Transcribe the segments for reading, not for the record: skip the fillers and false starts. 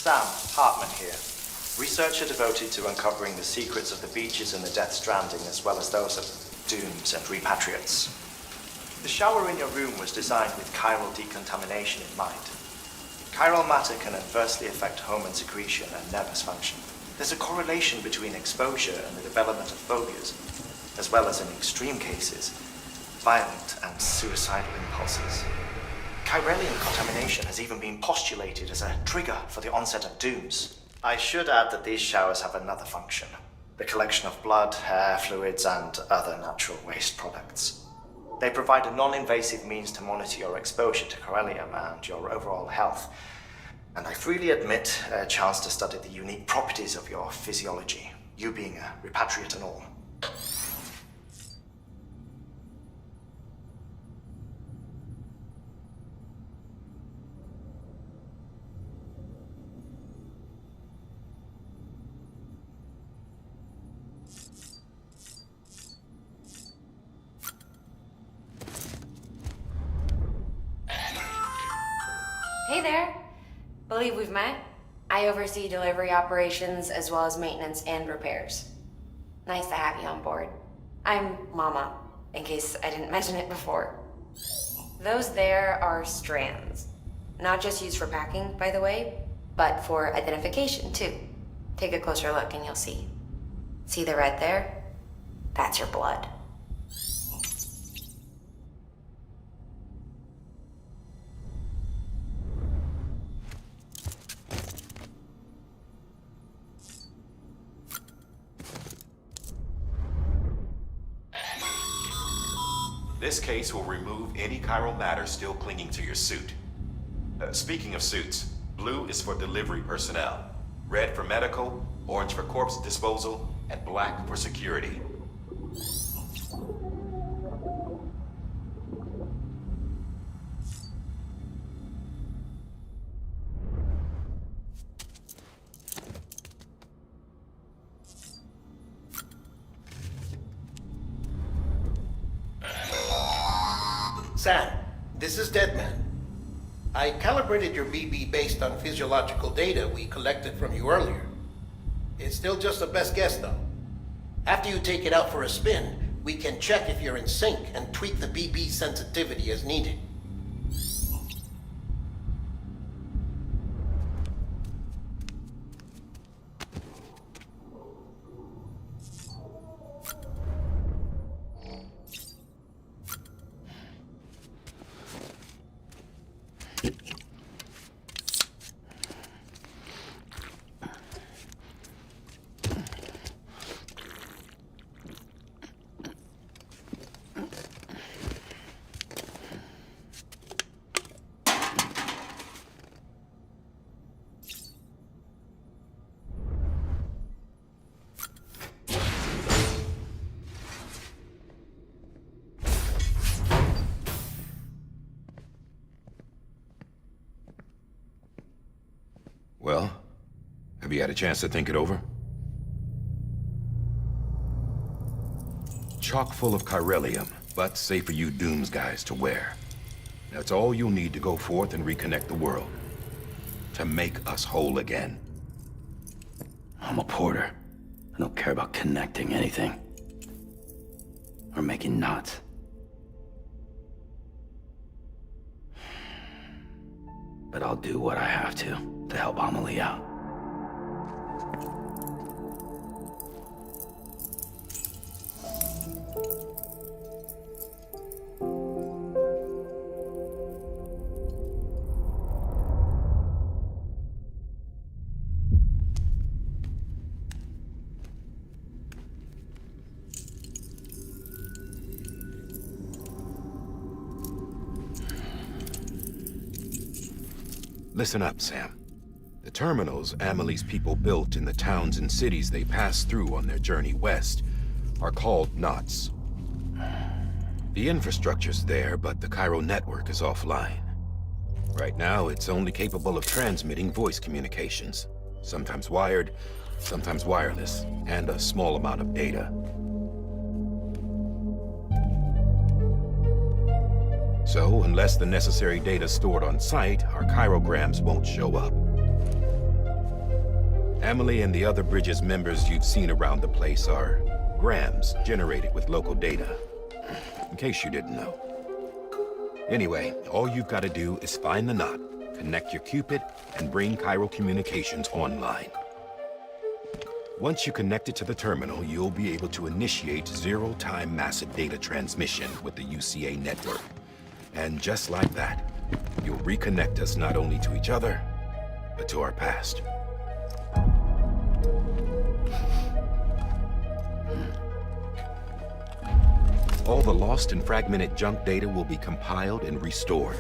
Sam Hartman here, researcher devoted to uncovering the secrets of the beaches in the Death Stranding, as well as those of dooms and repatriates. The shower in your room was designed with chiral decontamination in mind. Chiral matter can adversely affect hormone secretion and nervous function. There's a correlation between exposure and the development of phobias, as well as in extreme cases, violent and suicidal impulses. Chiralium contamination has even been postulated as a trigger for the onset of dooms. I should add that these showers have another function: the collection of blood, hair, fluids, and other natural waste products. They provide a non-invasive means to monitor your exposure to chiralium and your overall health. And I freely admit a chance to study the unique properties of your physiology, you being a repatriate and all. Hey there. Believe we've met. I oversee delivery operations as well as maintenance and repairs. Nice to have you on board. I'm Mama, in case I didn't mention it before. Those there are strands. Not just used for packing, by the way, but for identification too. Take a closer look and you'll see. See the red there? That's your blood. This case will remove any chiral matter still clinging to your suit. Speaking of suits, blue is for delivery personnel, red for medical, orange for corpse disposal, and black for security. Sam, this is Deadman. I calibrated your BB based on physiological data we collected from you earlier. It's still just a best guess, though. After you take it out for a spin, we can check if you're in sync and tweak the BB sensitivity as needed. Well, have you had a chance to think it over? Chock full of chiralium, but safe for you Dooms guys to wear. That's all you'll need to go forth and reconnect the world. To make us whole again. I'm a porter. I don't care about connecting anything. Or making knots. But I'll do what I have to help Amelie out. Listen up, Sam. The terminals Amelie's people built in the towns and cities they passed through on their journey west are called knots. The infrastructure's there, but the chiral network is offline. Right now, it's only capable of transmitting voice communications, sometimes wired, sometimes wireless, and a small amount of data. So, unless the necessary data is stored on site, our chirograms won't show up. Emily and the other Bridges members you've seen around the place are grams generated with local data. In case you didn't know. Anyway, all you've got to do is find the knot, connect your Cupid, and bring chiral communications online. Once you connect it to the terminal, you'll be able to initiate zero-time massive data transmission with the UCA network. And just like that, you'll reconnect us not only to each other, but to our past. All the lost and fragmented junk data will be compiled and restored,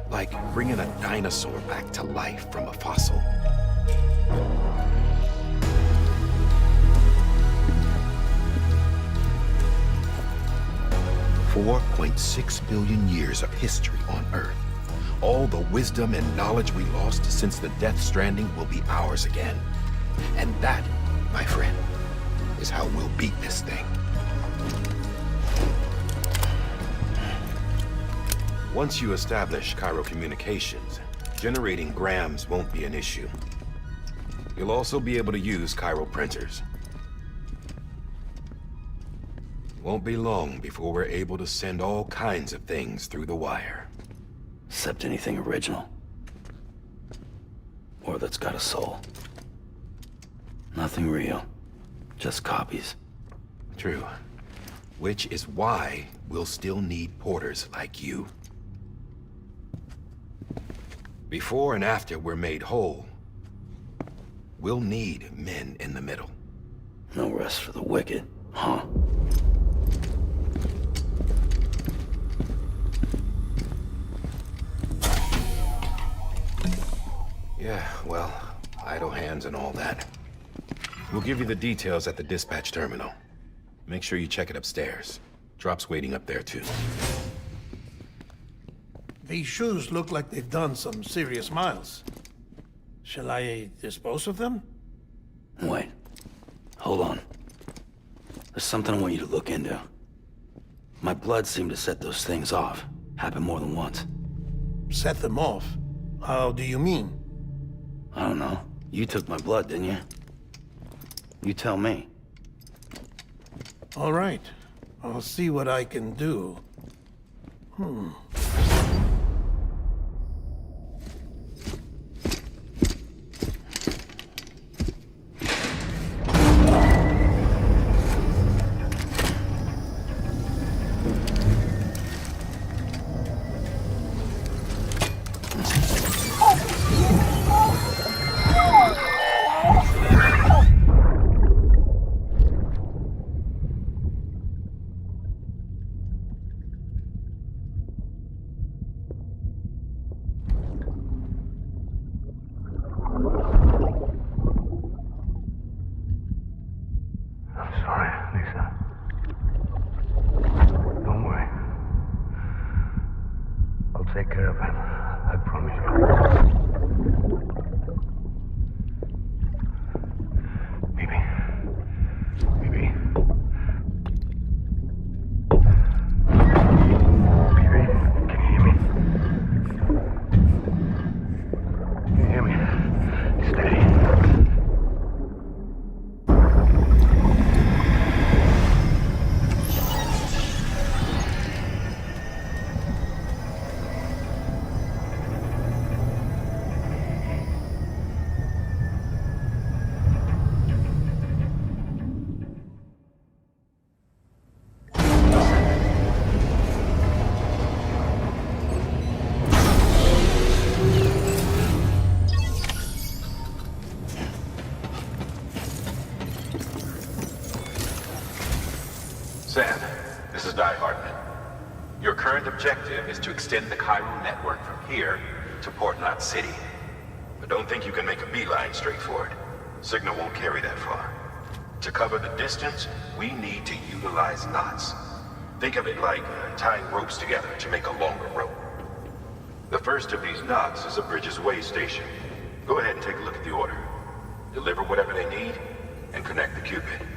like bringing a dinosaur back to life from a fossil. $4.6 billion years of history on Earth. All the wisdom and knowledge we lost since the Death Stranding will be ours again. And that, my friend, is how we'll beat this thing. Once you establish chiral communications, generating grams won't be an issue. You'll also be able to use chiral printers. Won't be long before we're able to send all kinds of things through the wire. Except anything original. Or that's got a soul. Nothing real. Just copies. True. Which is why we'll still need porters like you. Before and after we're made whole, we'll need men in the middle. No rest for the wicked, huh? Yeah, well, idle hands and all that. We'll give you the details at the dispatch terminal. Make sure you check it upstairs. Drop's waiting up there, too. These shoes look like they've done some serious miles. Shall I dispose of them? Wait. Hold on. There's something I want you to look into. My blood seemed to set those things off. Happened more than once. Set them off? How do you mean? I don't know. You took my blood, didn't you? You tell me. All right. I'll see what I can do. Take care of him. I promise you. Baby. Baby. Baby, can you hear me? Can you hear me? Steady. Sam, this is Die Hardman. Your current objective is to extend the chiral network from here to Port Knot City. But don't think you can make a beeline straight for it. Signal won't carry that far. To cover the distance, we need to utilize knots. Think of it like tying ropes together to make a longer rope. The first of these knots is a Bridges Way station. Go ahead and take a look at the order. Deliver whatever they need, and connect the Cupid.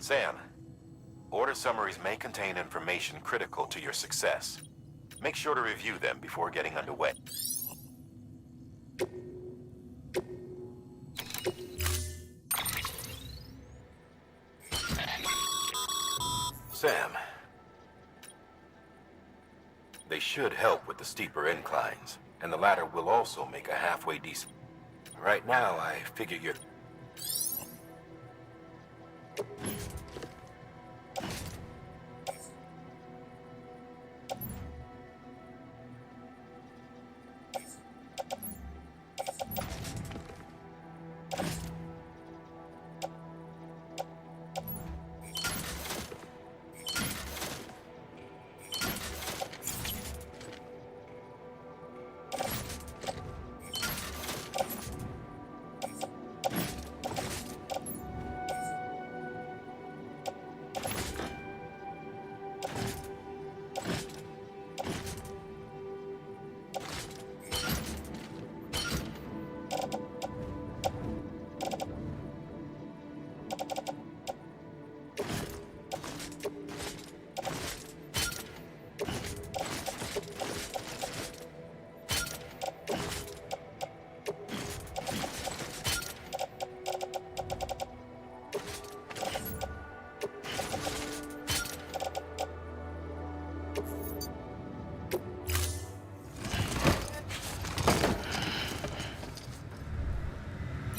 Sam, order summaries may contain information critical to your success. Make sure to review them before getting underway. Sam, they should help with the steeper inclines, and the ladder will also make a halfway decent. Right now, I figure you're...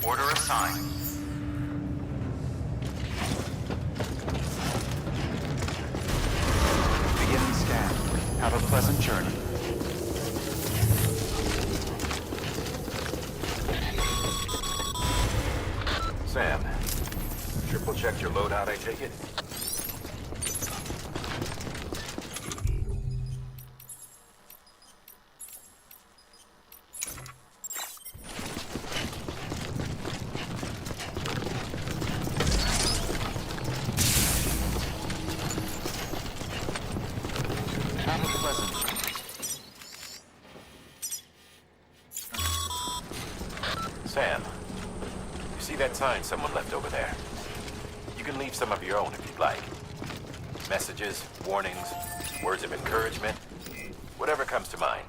Order assigned. Beginning scan. Have a pleasant journey. Sam, triple check your loadout, I take it? Have a pleasant journey. Sam, you see that sign someone left over there? You can leave some of your own if you'd like. Messages, warnings, words of encouragement, whatever comes to mind.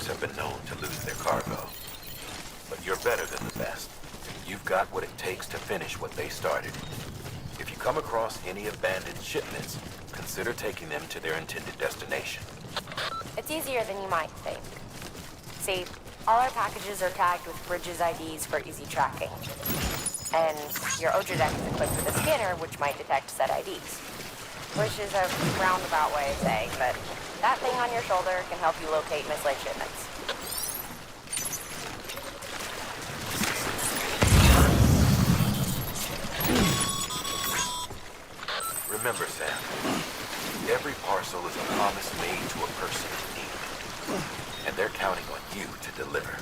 Have been known to lose their cargo. But you're better than the best. You've got what it takes to finish what they started. If you come across any abandoned shipments, consider taking them to their intended destination. It's easier than you might think. See, all our packages are tagged with Bridges IDs for easy tracking. And your Oja deck is equipped with a scanner which might detect said IDs. Which is a roundabout way of saying, but that thing on your shoulder can help you locate mislaid shipments. Remember, Sam, every parcel is a promise made to a person in need. And they're counting on you to deliver.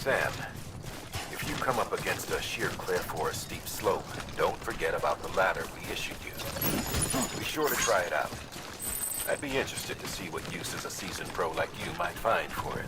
Sam, if you come up against a sheer cliff or a steep slope, don't forget about the ladder we issued you. Be sure to try it out. I'd be interested to see what uses a seasoned pro like you might find for it.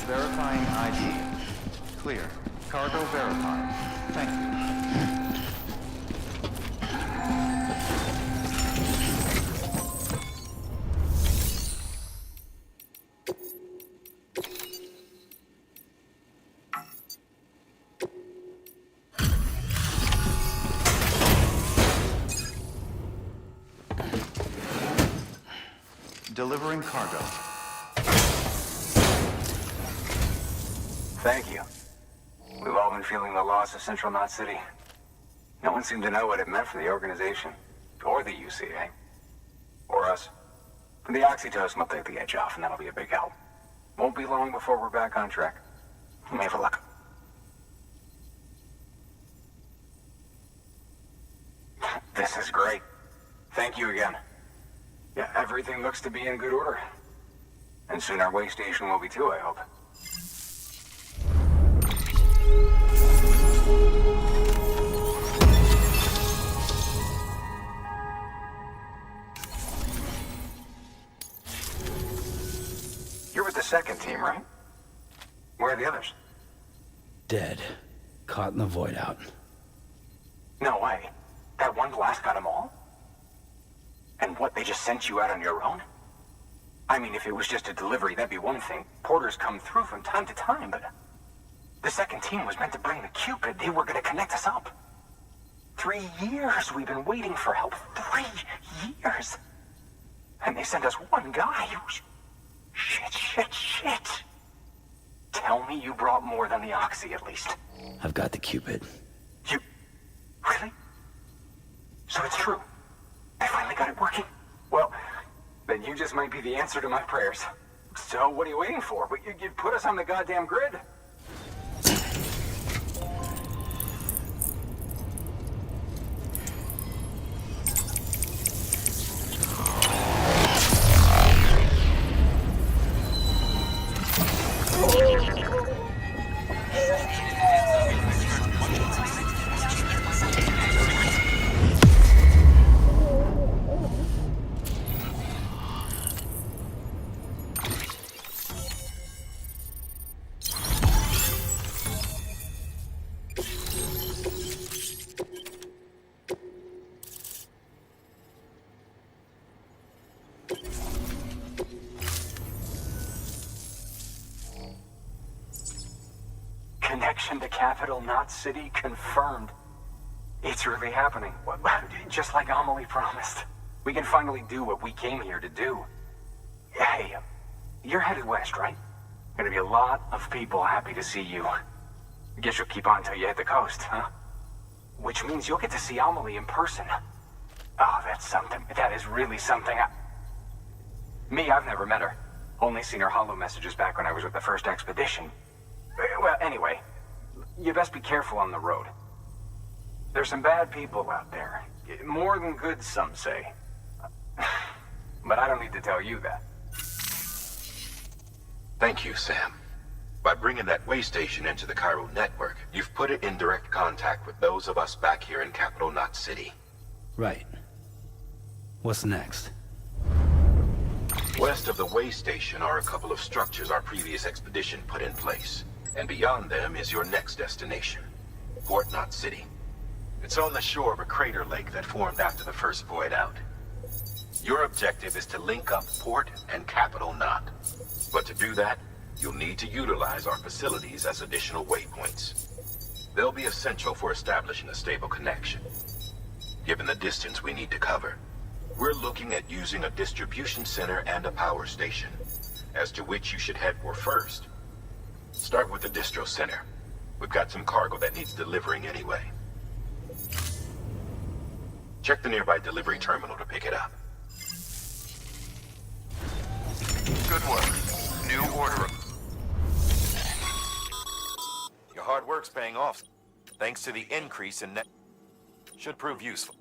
Verifying ID. Clear. Cargo verified. Thank you. Delivering cargo. Thank you. We've all been feeling the loss of Central Knot City. No one seemed to know what it meant for the organization. Or the UCA. Or us. The oxytocin will take the edge off, and that'll be a big help. Won't be long before we're back on track. We may have a look. This is great. Thank you again. Yeah, everything looks to be in good order. And soon our way station will be too, I hope. You're with the second team, right? Where are the others? Dead. Caught in the void out. No way. That one blast got them all? And what, they just sent you out on your own? I mean, if it was just a delivery, that'd be one thing. Porters come through from time to time, but... The second team was meant to bring the Cupid. They were gonna connect us up. 3 years we've been waiting for help. 3 years! And they sent us one guy. Shit. Tell me you brought more than the Oxy, at least. I've got the Cupid. You... Really? So it's true. I finally got it working. Well, then you just might be the answer to my prayers. So what are you waiting for? You put us on the goddamn grid. Connection to Capital Knot City confirmed. It's really happening. Just like Amelie promised. We can finally do what we came here to do. Hey, you're headed west, right? Gonna be a lot of people happy to see you. Guess you'll keep on till you hit the coast, huh? Which means you'll get to see Amelie in person. Oh, that's something. That is really something. Me, I've never met her. Only seen her holo messages back when I was with the first expedition. Well, anyway, you best be careful on the road. There's some bad people out there. More than good, some say. But I don't need to tell you that. Thank you, Sam. By bringing that way station into the Cairo network, you've put it in direct contact with those of us back here in Capital Knot City. Right. What's next? West of the way station are a couple of structures our previous expedition put in place. And beyond them is your next destination, Port Knot City. It's on the shore of a crater lake that formed after the first void out. Your objective is to link up Port and Capital Knot. But to do that, you'll need to utilize our facilities as additional waypoints. They'll be essential for establishing a stable connection. Given the distance we need to cover, we're looking at using a distribution center and a power station, as to which you should head for first. Start with the distro center. We've got some cargo that needs delivering anyway. Check the nearby delivery terminal to pick it up. Good work. New order. Your hard work's paying off. Thanks to the increase in net. Should prove useful.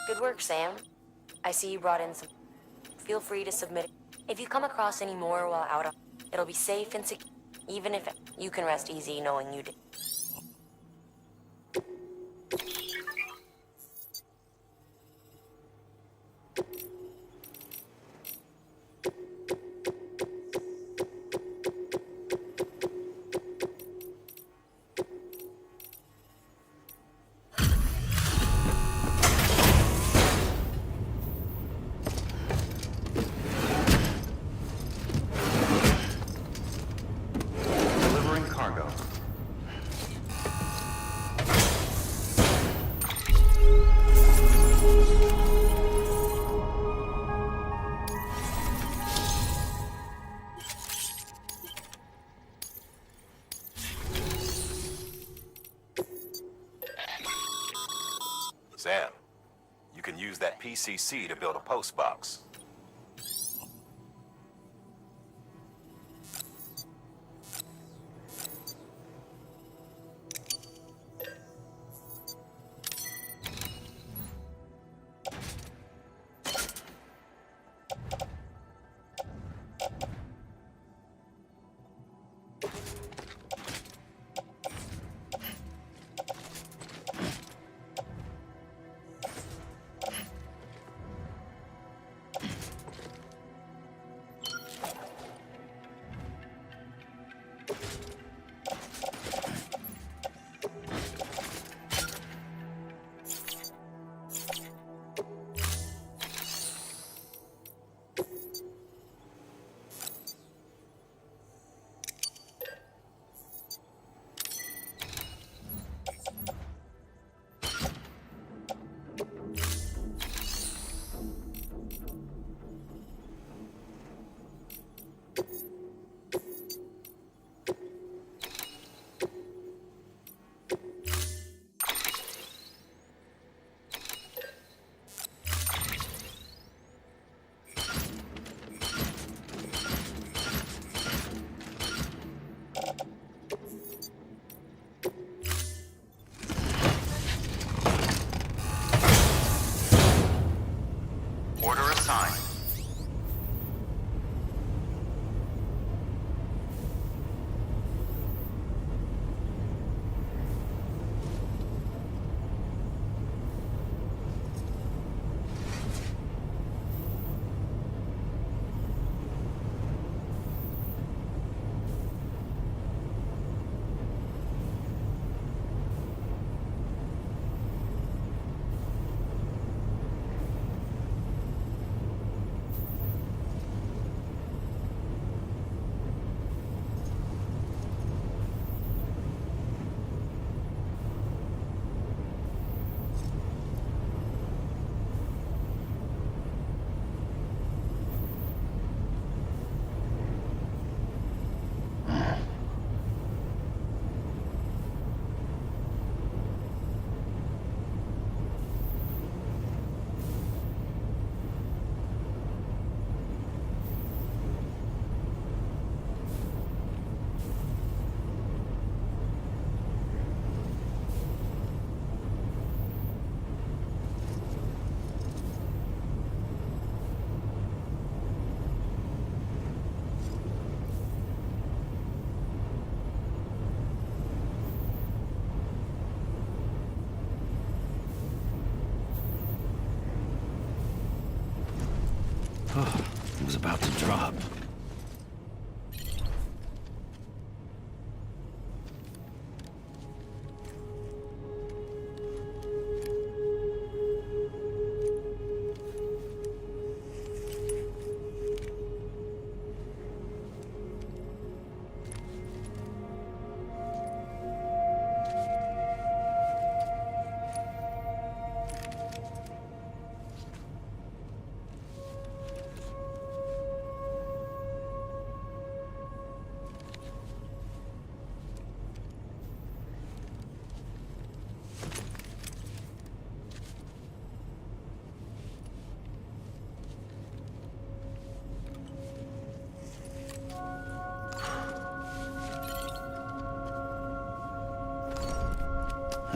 Good work, Sam. I see you brought in some. Feel free to submit. If you come across any more while out, it'll be safe and secure. Even if you can rest easy knowing you did. PCC to build a post box. Order assigned. It was about to drop.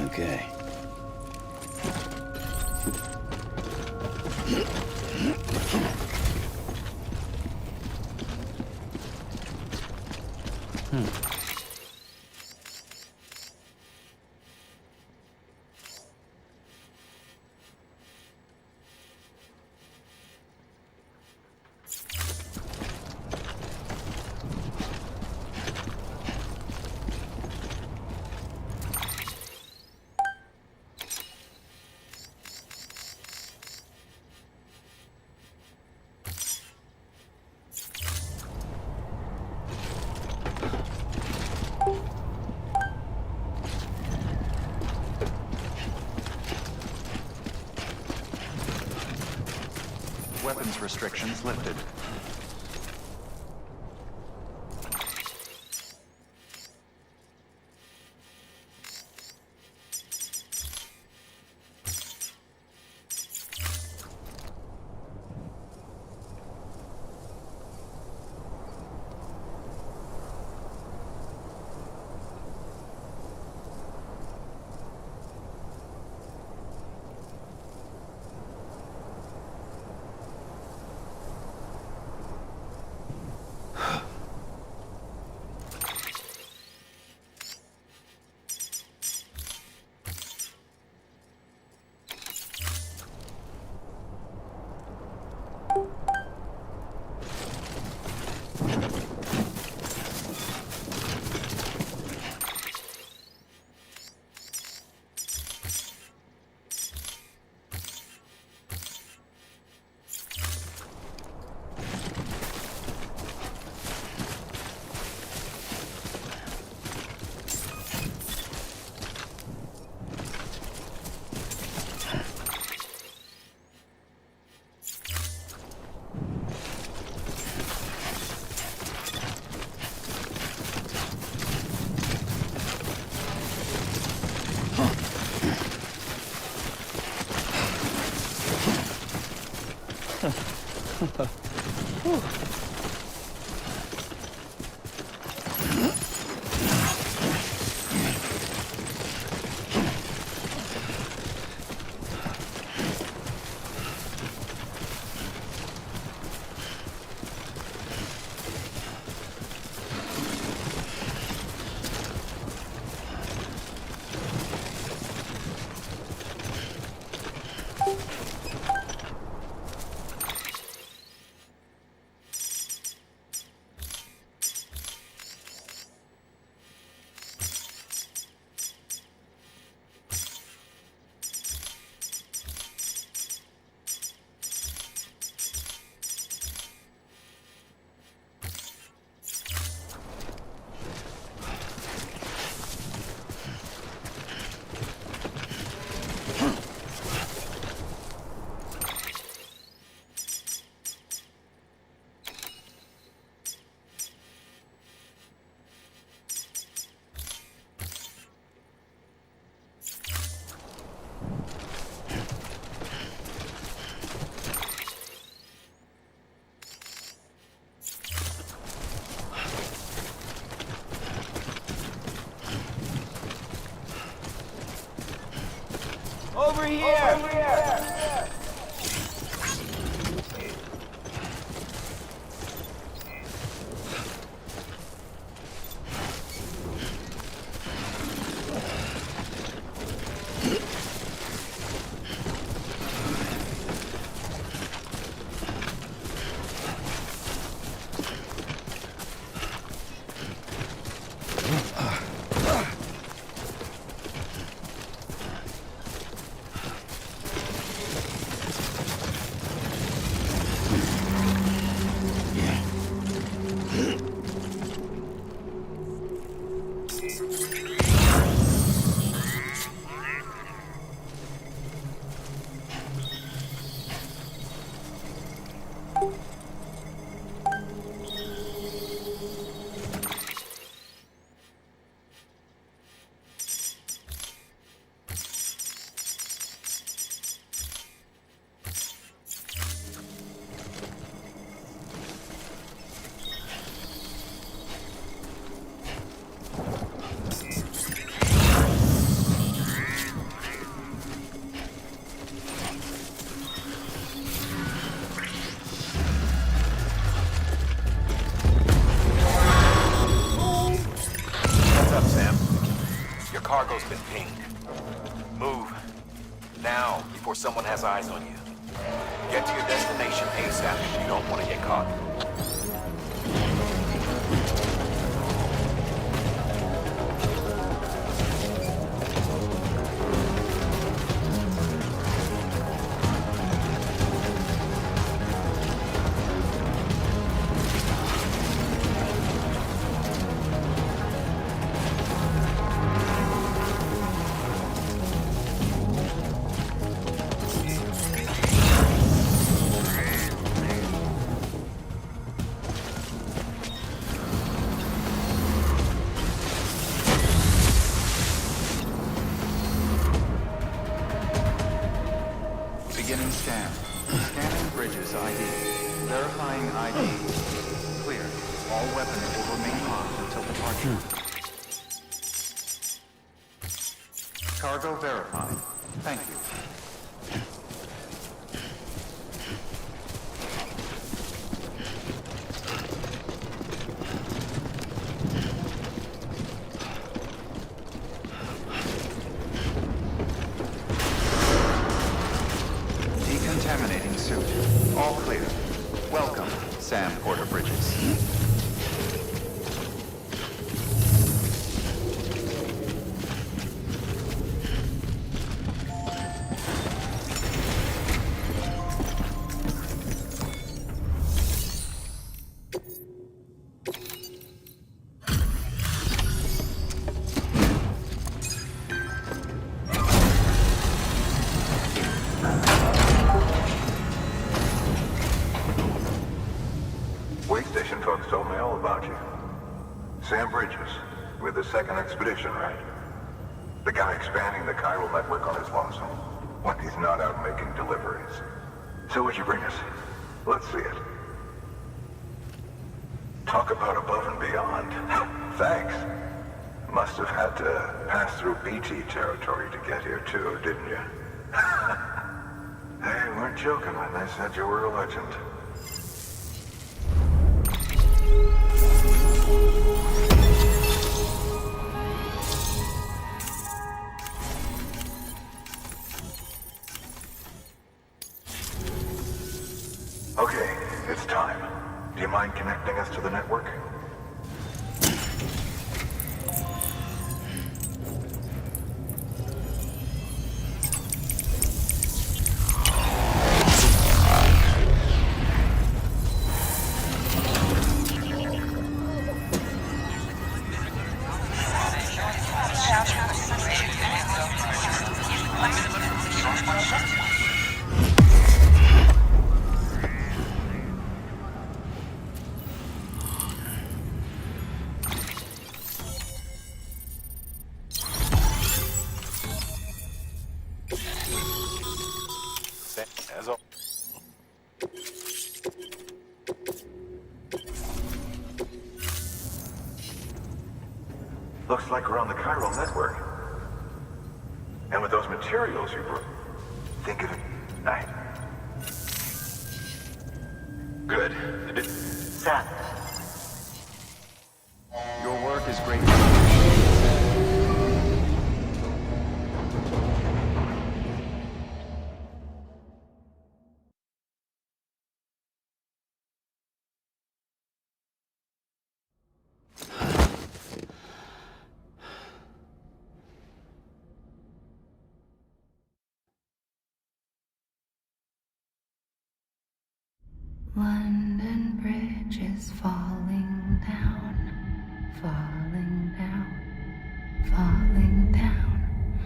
Okay. Weapons restrictions lifted. Over here! Cargo's been pinged. Move. Now, before someone has eyes on you. Get to your destination ASAP if you don't want to get caught. Beginning scan. Scanning bridges ID. Verifying ID. Clear. All weapons will remain armed until departure. Cargo verified. Thank you. Decontaminating suit. All clear. Welcome, Sam Porter-Bridges. Wake station folks told me all about you. Sam Bridges, with the second expedition, right? The guy expanding the chiral network on his lonesome, when he's not out making deliveries. So what'd you bring us? Let's see it. Talk about above and beyond. Thanks. Must have had to pass through BT territory to get here too, didn't you? They weren't joking when they said you were a legend. Okay, it's time. Do you mind connecting us to the network? Looks like we're on the chiral network. And with those materials you brought, think of it. Good. Sam. Your work is great. London Bridge is falling down, falling down, falling down.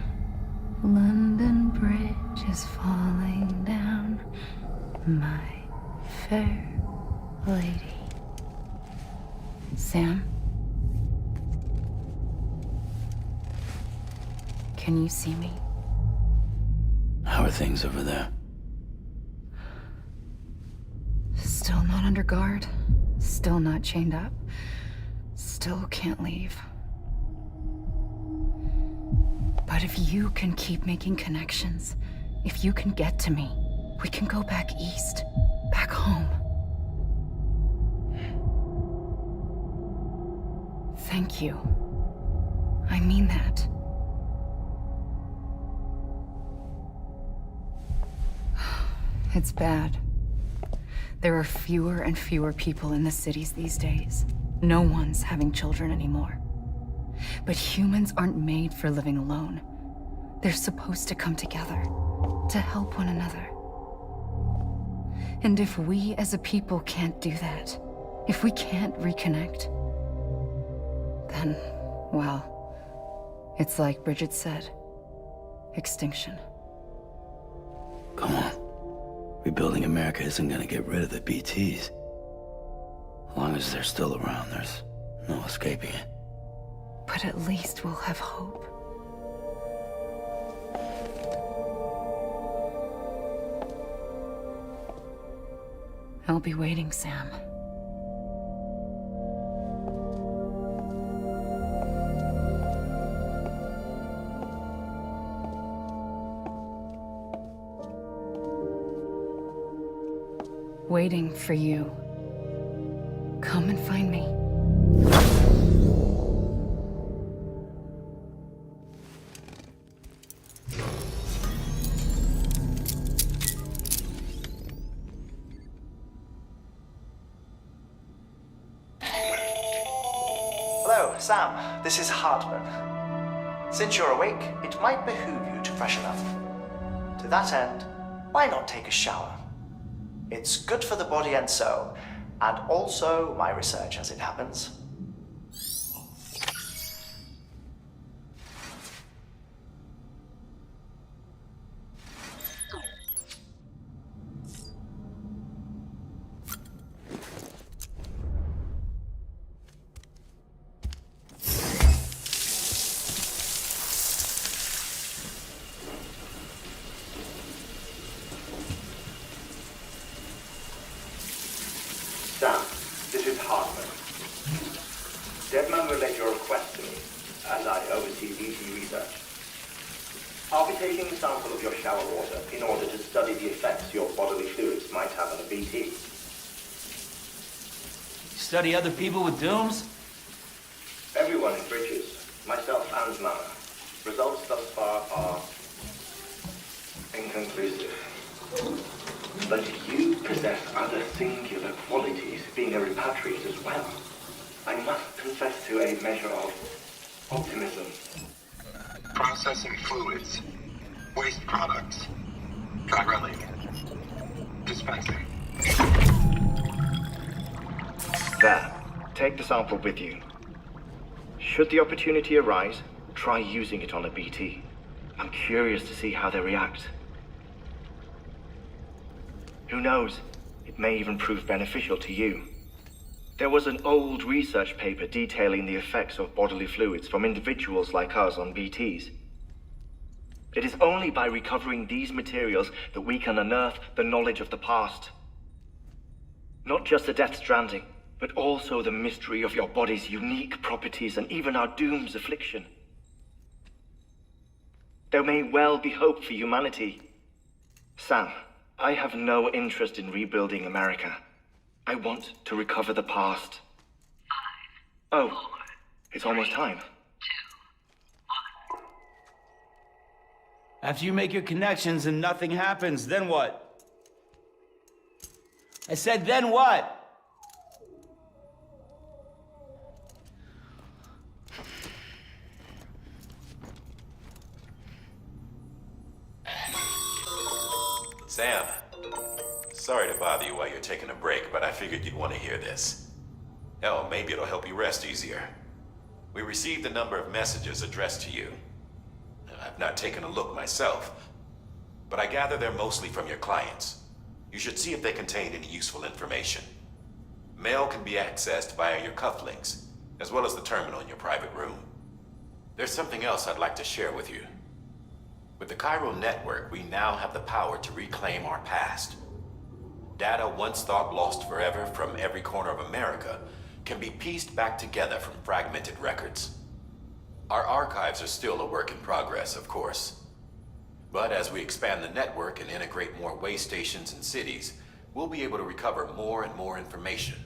London Bridge is falling down, my fair lady. Sam? Can you see me? How are things over there? Still not under guard, still not chained up, still can't leave. But if you can keep making connections, if you can get to me, we can go back east, back home. Thank you. I mean that. It's bad. There are fewer and fewer people in the cities these days. No one's having children anymore. But humans aren't made for living alone. They're supposed to come together, to help one another. And if we as a people can't do that, if we can't reconnect, then, well, it's like Bridget said, extinction. Come on. Rebuilding America isn't gonna get rid of the BTs. As long as they're still around, there's no escaping it. But at least we'll have hope. I'll be waiting, Sam. Waiting for you. Come and find me. Hello, Sam. This is Hardman. Since you're awake, it might behoove you to freshen up. To that end, why not take a shower? It's good for the body and soul, and also my research as it happens. Sam, this is Hartman. Deadman relayed your request to me, as I oversee BT research. I'll be taking a sample of your shower water in order to study the effects your bodily fluids might have on a BT. Study other people with dooms? Everyone in Bridges, myself and Mama. Results thus far are inconclusive. But you possess other singular qualities, being a repatriate as well. I must confess to a measure of optimism. Processing fluids. Waste products. Drilling. Dispensing. There. Take the sample with you. Should the opportunity arise, try using it on a BT. I'm curious to see how they react. Who knows? It may even prove beneficial to you. There was an old research paper detailing the effects of bodily fluids from individuals like us on BTs. It is only by recovering these materials that we can unearth the knowledge of the past. Not just the Death Stranding, but also the mystery of your body's unique properties and even our doom's affliction. There may well be hope for humanity. Sam, I have no interest in rebuilding America. I want to recover the past. 5, 4, oh, it's almost time. 2, 1. After you make your connections and nothing happens, then what? I said, then what? Sam, sorry to bother you while you're taking a break, but I figured you'd want to hear this. Hell, maybe it'll help you rest easier. We received a number of messages addressed to you. I've not taken a look myself, but I gather they're mostly from your clients. You should see if they contain any useful information. Mail can be accessed via your cufflinks, as well as the terminal in your private room. There's something else I'd like to share with you. With the Cairo network, we now have the power to reclaim our past. Data once thought lost forever from every corner of America can be pieced back together from fragmented records. Our archives are still a work in progress, of course. But as we expand the network and integrate more way stations and cities, we'll be able to recover more and more information,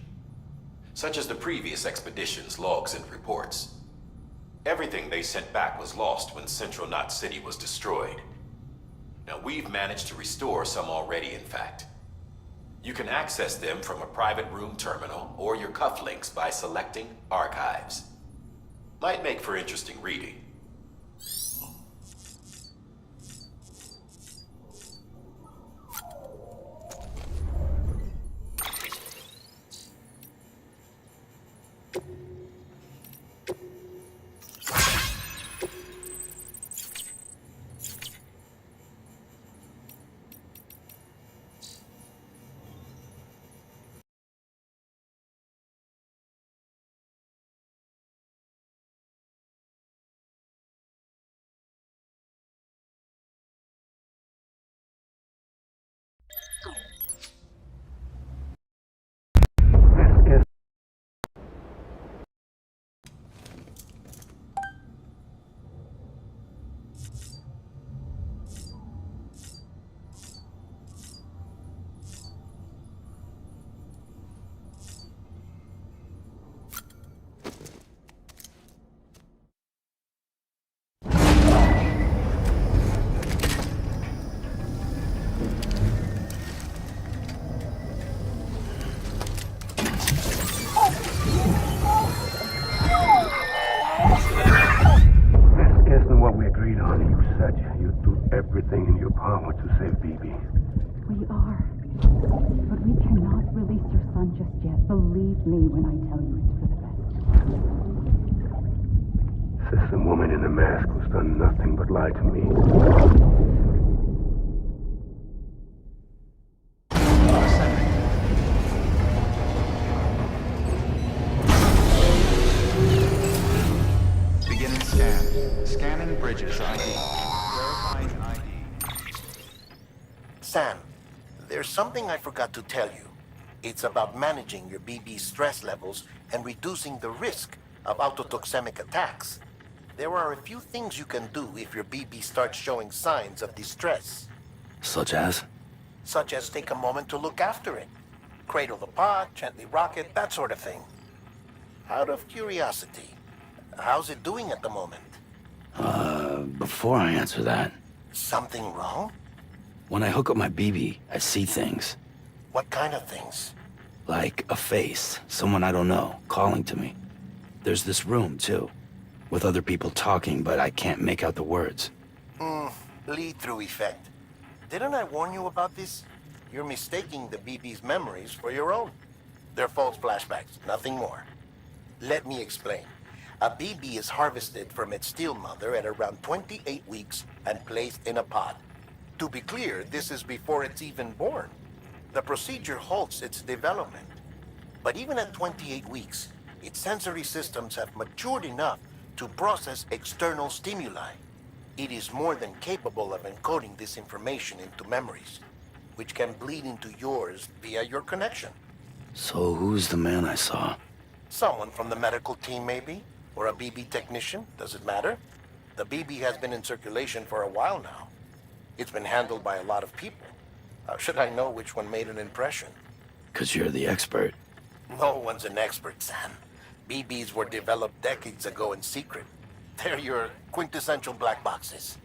such as the previous expedition's logs and reports. Everything they sent back was lost when Central Knot City was destroyed. Now, we've managed to restore some already, in fact. You can access them from a private room terminal or your cufflinks by selecting Archives. Might make for interesting reading. Everything in your power to save BB. We are. But we cannot release your son just yet. Believe me when I tell you it's for the best. System woman in the mask who's done nothing but lie to me. Beginning scan. Scanning bridges ID. Sam, there's something I forgot to tell you. It's about managing your BB stress levels and reducing the risk of autotoxemic attacks. There are a few things you can do if your BB starts showing signs of distress. Such as? Such as take a moment to look after it. Cradle the pod, gently rock it, that sort of thing. Out of curiosity, how's it doing at the moment? Before I answer that, Something wrong? when I hook up my BB, I see things. What kind of things? Like a face, someone I don't know, calling to me. There's this room, too, with other people talking, but I can't make out the words. Lead-through effect. Didn't I warn you about this? You're mistaking the BB's memories for your own. They're false flashbacks, nothing more. Let me explain. A BB is harvested from its steel mother at around 28 weeks and placed in a pod. To be clear, this is before it's even born. The procedure halts its development. But even at 28 weeks, its sensory systems have matured enough to process external stimuli. It is more than capable of encoding this information into memories, which can bleed into yours via your connection. So who's the man I saw? Someone from the medical team, maybe? Or a BB technician? Does it matter? The BB has been in circulation for a while now. It's been handled by a lot of people. How should I know which one made an impression? 'Cause you're the expert. No one's an expert, Sam. BBs were developed decades ago in secret. They're your quintessential black boxes.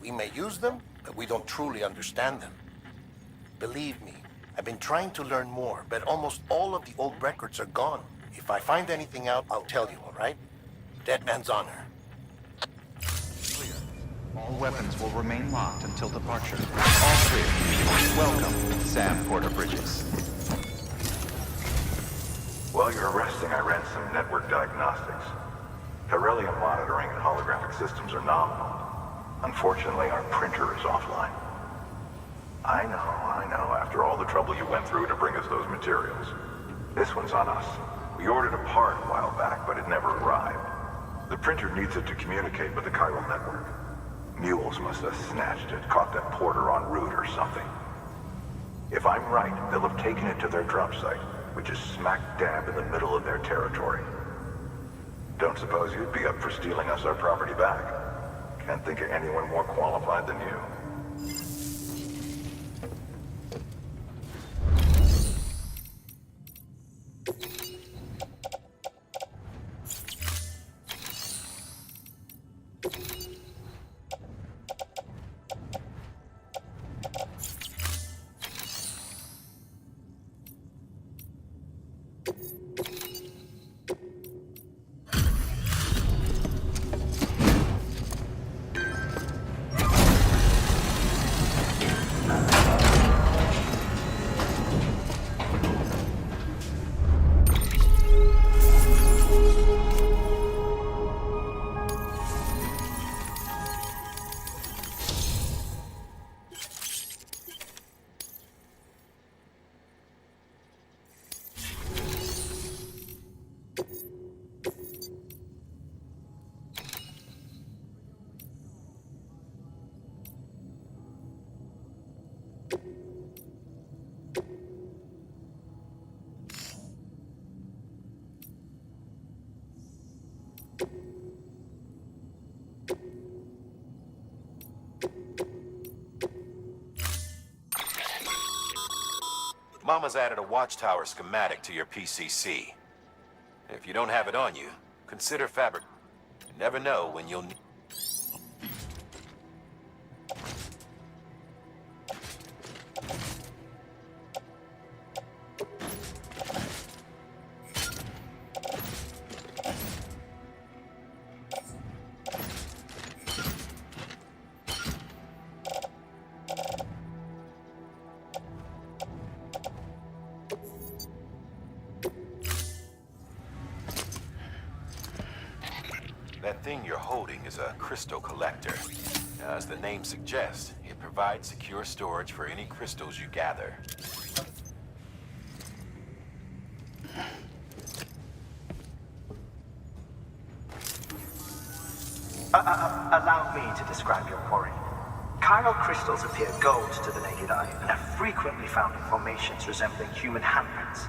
We may use them, but we don't truly understand them. Believe me, I've been trying to learn more, but almost all of the old records are gone. If I find anything out, I'll tell you, all right? Dead man's honor. Clear. All weapons will remain locked until departure. All clear. Welcome, Sam Porter Bridges. While you're resting, I ran some network diagnostics. Beryllium monitoring and holographic systems are nominal. Unfortunately, our printer is offline. I know. After all the trouble you went through to bring us those materials. This one's on us. We ordered a part a while back, but it never arrived. The printer needs it to communicate with the chiral network. Mules must have snatched it, caught that porter en route or something. If I'm right, they'll have taken it to their drop site, which is smack dab in the middle of their territory. Don't suppose you'd be up for stealing us our property back? Can't think of anyone more qualified than you. Mama's added a watchtower schematic to your PCC. If you don't have it on you, consider fabric. You never know when you'll need... That thing you're holding is a crystal collector. As the name suggests, it provides secure storage for any crystals you gather. Allow me to describe your quarry. Chiral crystals appear gold to the naked eye and are frequently found in formations resembling human handprints.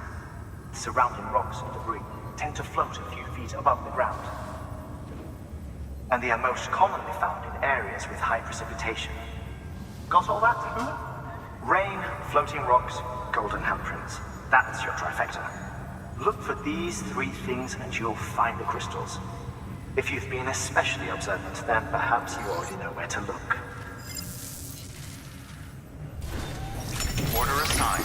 Surrounding rocks and debris tend to float a few feet above the ground. And they are most commonly found in areas with high precipitation. Got all that? Rain, floating rocks, golden handprints. That's your trifecta. Look for these 3 things and you'll find the crystals. If you've been especially observant, then perhaps you already know where to look. Order assigned.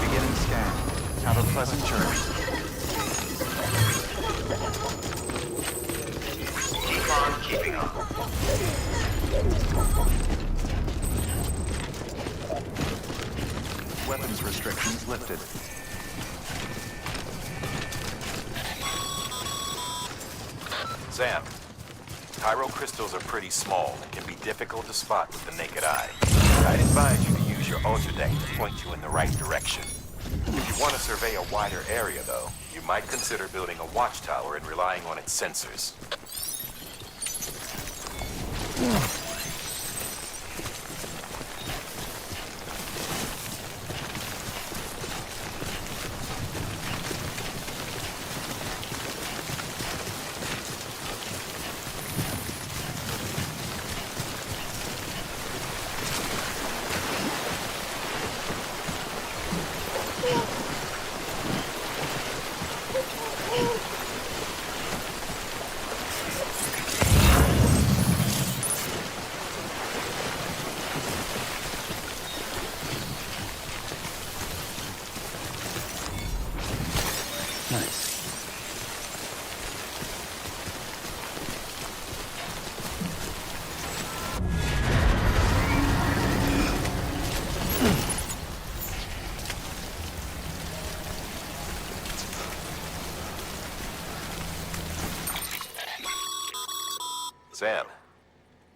Beginning scan. Have a pleasant journey. Keep on keeping on. Weapons restrictions lifted. Sam, chiral crystals are pretty small and can be difficult to spot with the naked eye. I'd advise you to use your ultradeck to point you in the right direction. If you want to survey a wider area, though, you might consider building a watchtower and relying on its sensors. Nice. Sam,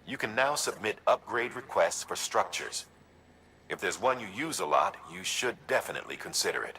you can now submit upgrade requests for structures. If there's one you use a lot, you should definitely consider it.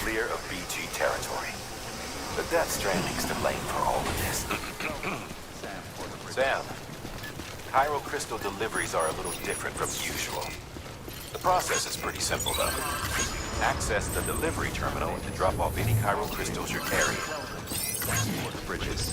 clear of BG territory. The Death Stranding's to blame for all of this. Sam, chiral crystal deliveries are a little different from usual. The process is pretty simple, though. Access the delivery terminal to drop off any chiral crystals you're carrying. Transport bridges.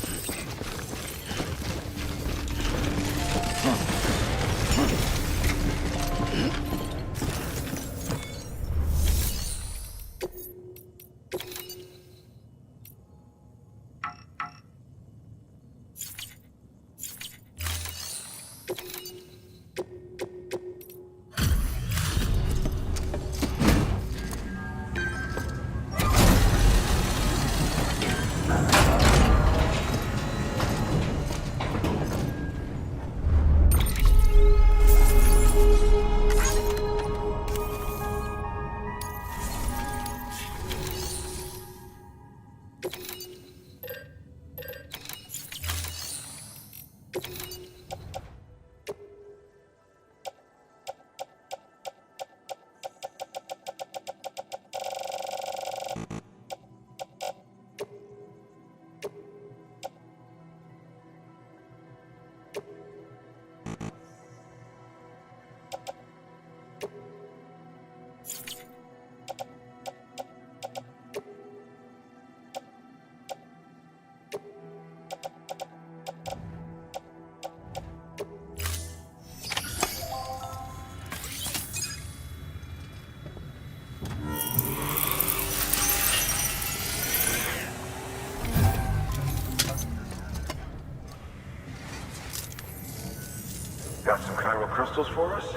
Got some chiral crystals for us?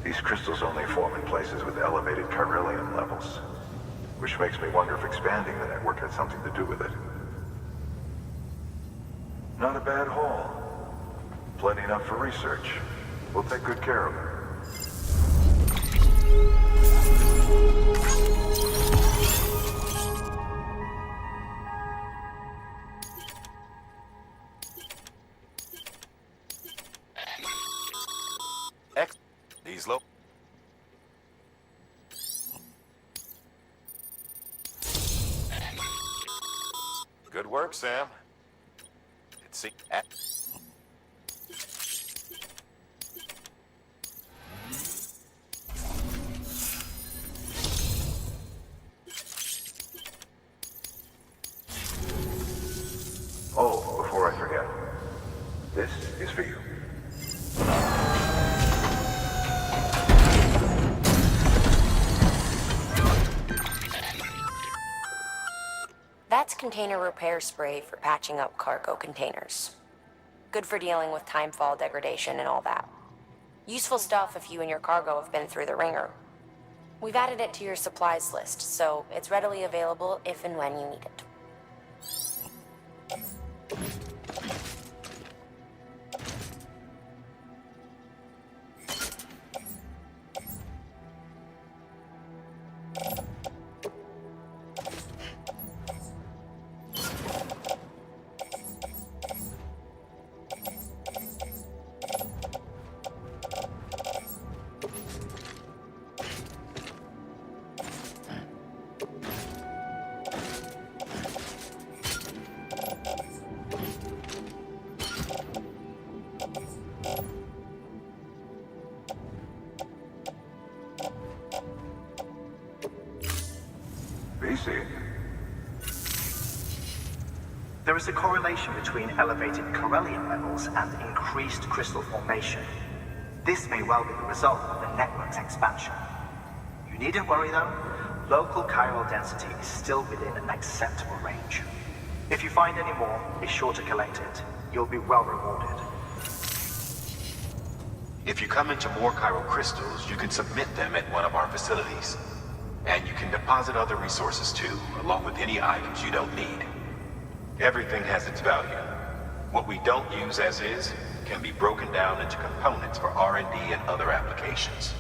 These crystals only form in places with elevated chiralium levels, which makes me wonder if expanding the network had something to do with it. Not a bad haul. Plenty enough for research. We'll take good care of it. These low. Good work, Sam. It's Oh, before I forget, this is for you. That's container repair spray for patching up cargo containers. Good for dealing with timefall degradation and all that. Useful stuff if you and your cargo have been through the ringer. We've added it to your supplies list, so it's readily available if and when you need it. There is a correlation between elevated chiralium levels and increased crystal formation. This may well be the result of the network's expansion. You needn't worry though, local chiral density is still within an acceptable range. If you find any more, be sure to collect it. You'll be well rewarded. If you come into more chiral crystals, you can submit them at one of our facilities. And you can deposit other resources too, along with any items you don't need. Everything has its value. What we don't use as is can be broken down into components for R&D and other applications.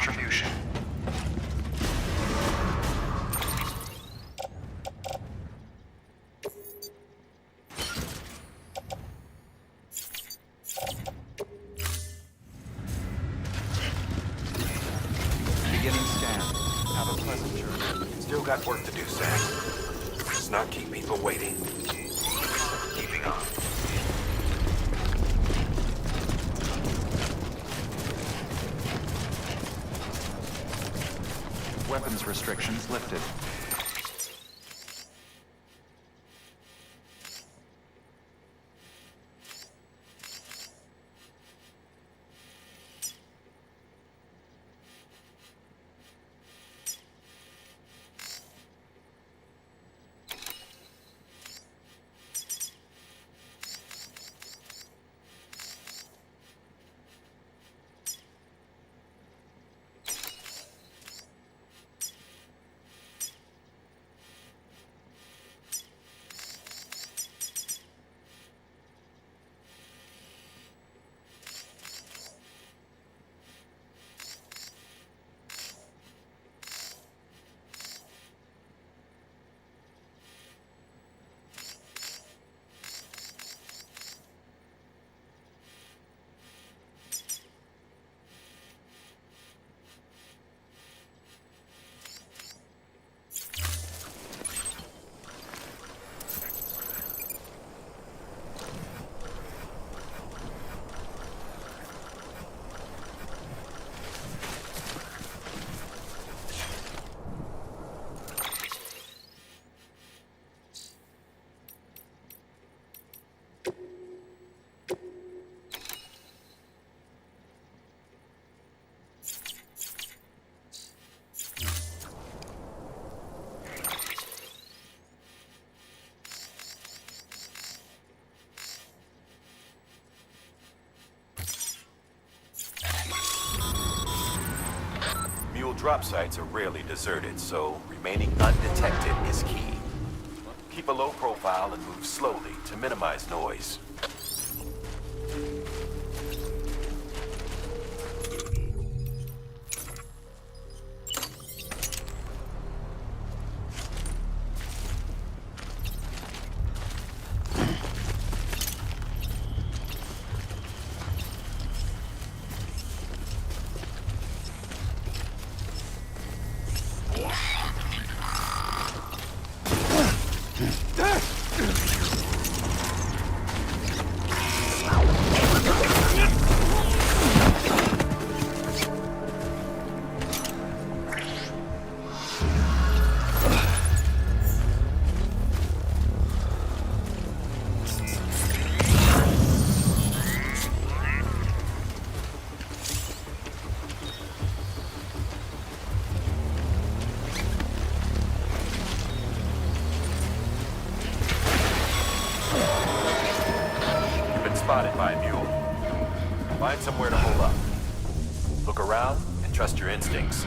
contribution. Beginning scan. Have a pleasant journey. Still got work to do, Sam. Let's not keep people waiting. Keeping on. Weapons restrictions lifted. Mule drop sites are rarely deserted, so remaining undetected is key. Keep a low profile and move slowly to minimize noise. Spotted by a mule. Find somewhere to hold up. Look around and trust your instincts.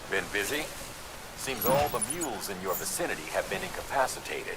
Been busy? Seems all the mules in your vicinity have been incapacitated.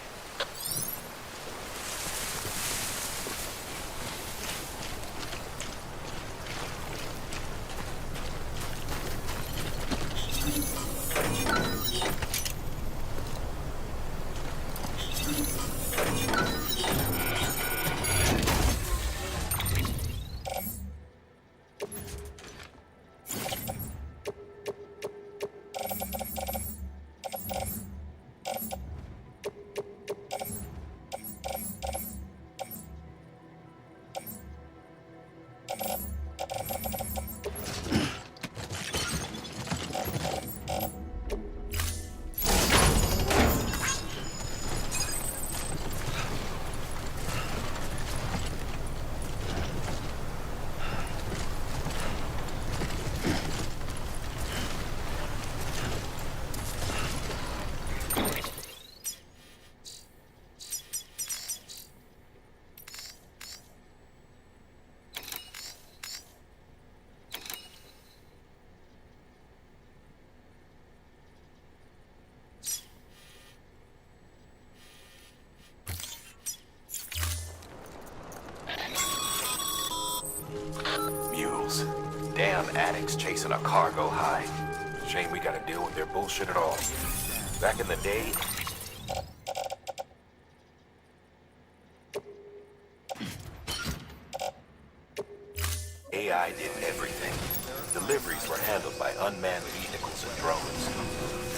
underground addicts chasing a cargo high. Shame we gotta deal with their bullshit at all. Back in the day, AI did everything. Deliveries were handled by unmanned vehicles and drones.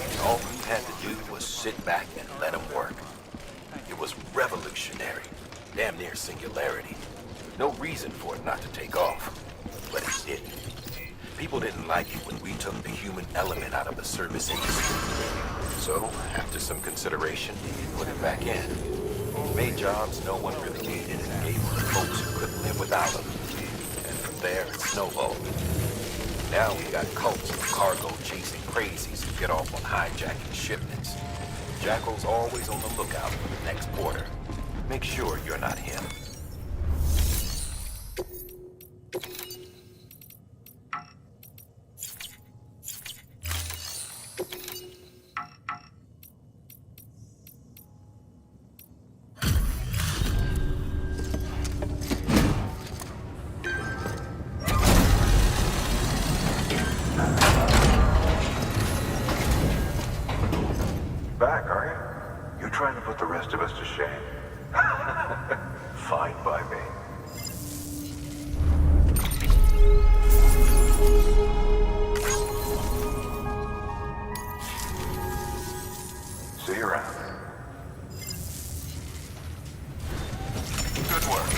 And all we had to do was sit back and let them work. It was revolutionary, damn near singularity. No reason for it not to take off, but it didn't. People didn't like it when we took the human element out of the service industry. So, after some consideration, we put it back in. Made jobs no one really needed and gave them to folks who couldn't live without them. And from there, it snowballed. Now we got cults of cargo-chasing crazies who get off on hijacking shipments. Jackal's always on the lookout for the next order. Make sure you're not him. Back, are you? You trying to put the rest of us to shame? Fine by me. See you around. Good work.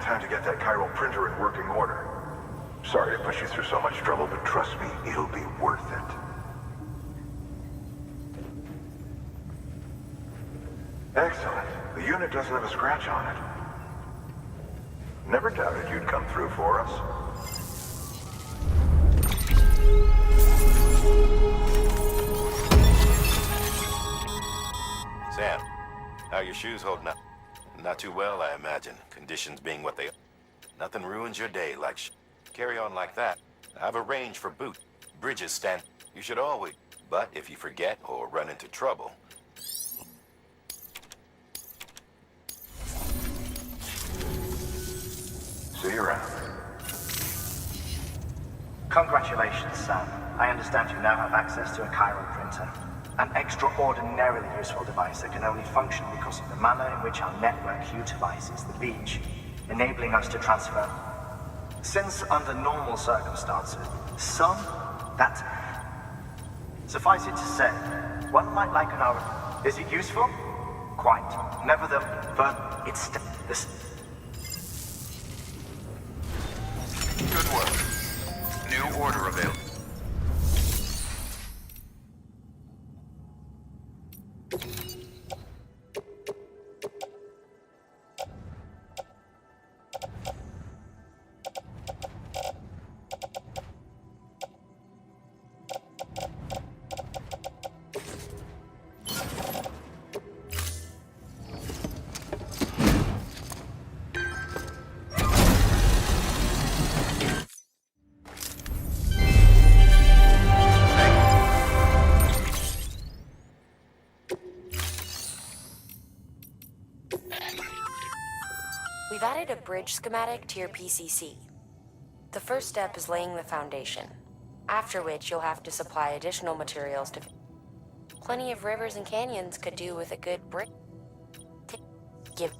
Time to get that chiral printer in working order. Sorry to put you through so much trouble, but trust me, it'll be worth it. Excellent. The unit doesn't have a scratch on it. Never doubted you'd come through for us. Sam, how are your shoes holding up? Not too well, I imagine. Conditions being what they are. Nothing ruins your day like carry on like that. I've arranged for boot. Bridges stand. You should always. But if you forget or run into trouble. See you around. Congratulations, Sam. I understand you now have access to a chiral printer. An extraordinarily useful device that can only function because of the manner in which our network utilizes the beach, enabling us to transfer. Since under normal circumstances, suffice it to say, one might like an hour. Is it useful? Quite. Nevertheless, but it's this. Good work. New order available. We've added a bridge schematic to your PCC. The first step is laying the foundation, after which you'll have to supply additional materials to... Plenty of rivers and canyons could do with a good bridge. Give...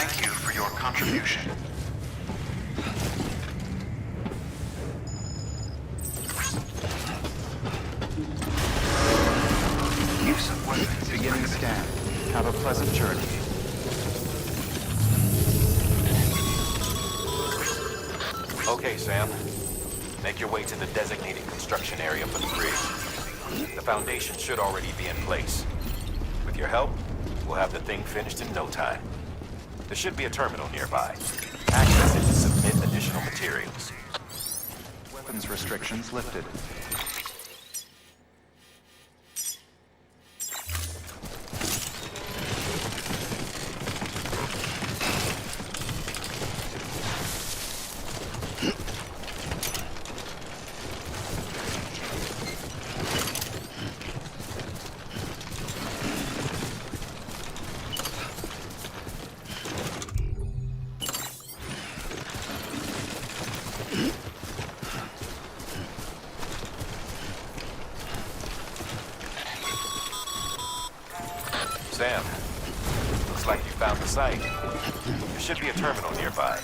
Thank you for your contribution. Use of weapons beginning scan. Have a pleasant journey. Okay, Sam. Make your way to the designated construction area for the bridge. The foundation should already be in place. With your help, we'll have the thing finished in no time. There should be a terminal nearby. Access it to submit additional materials. Weapons restrictions lifted. Sam, looks like you found the site. There should be a terminal nearby.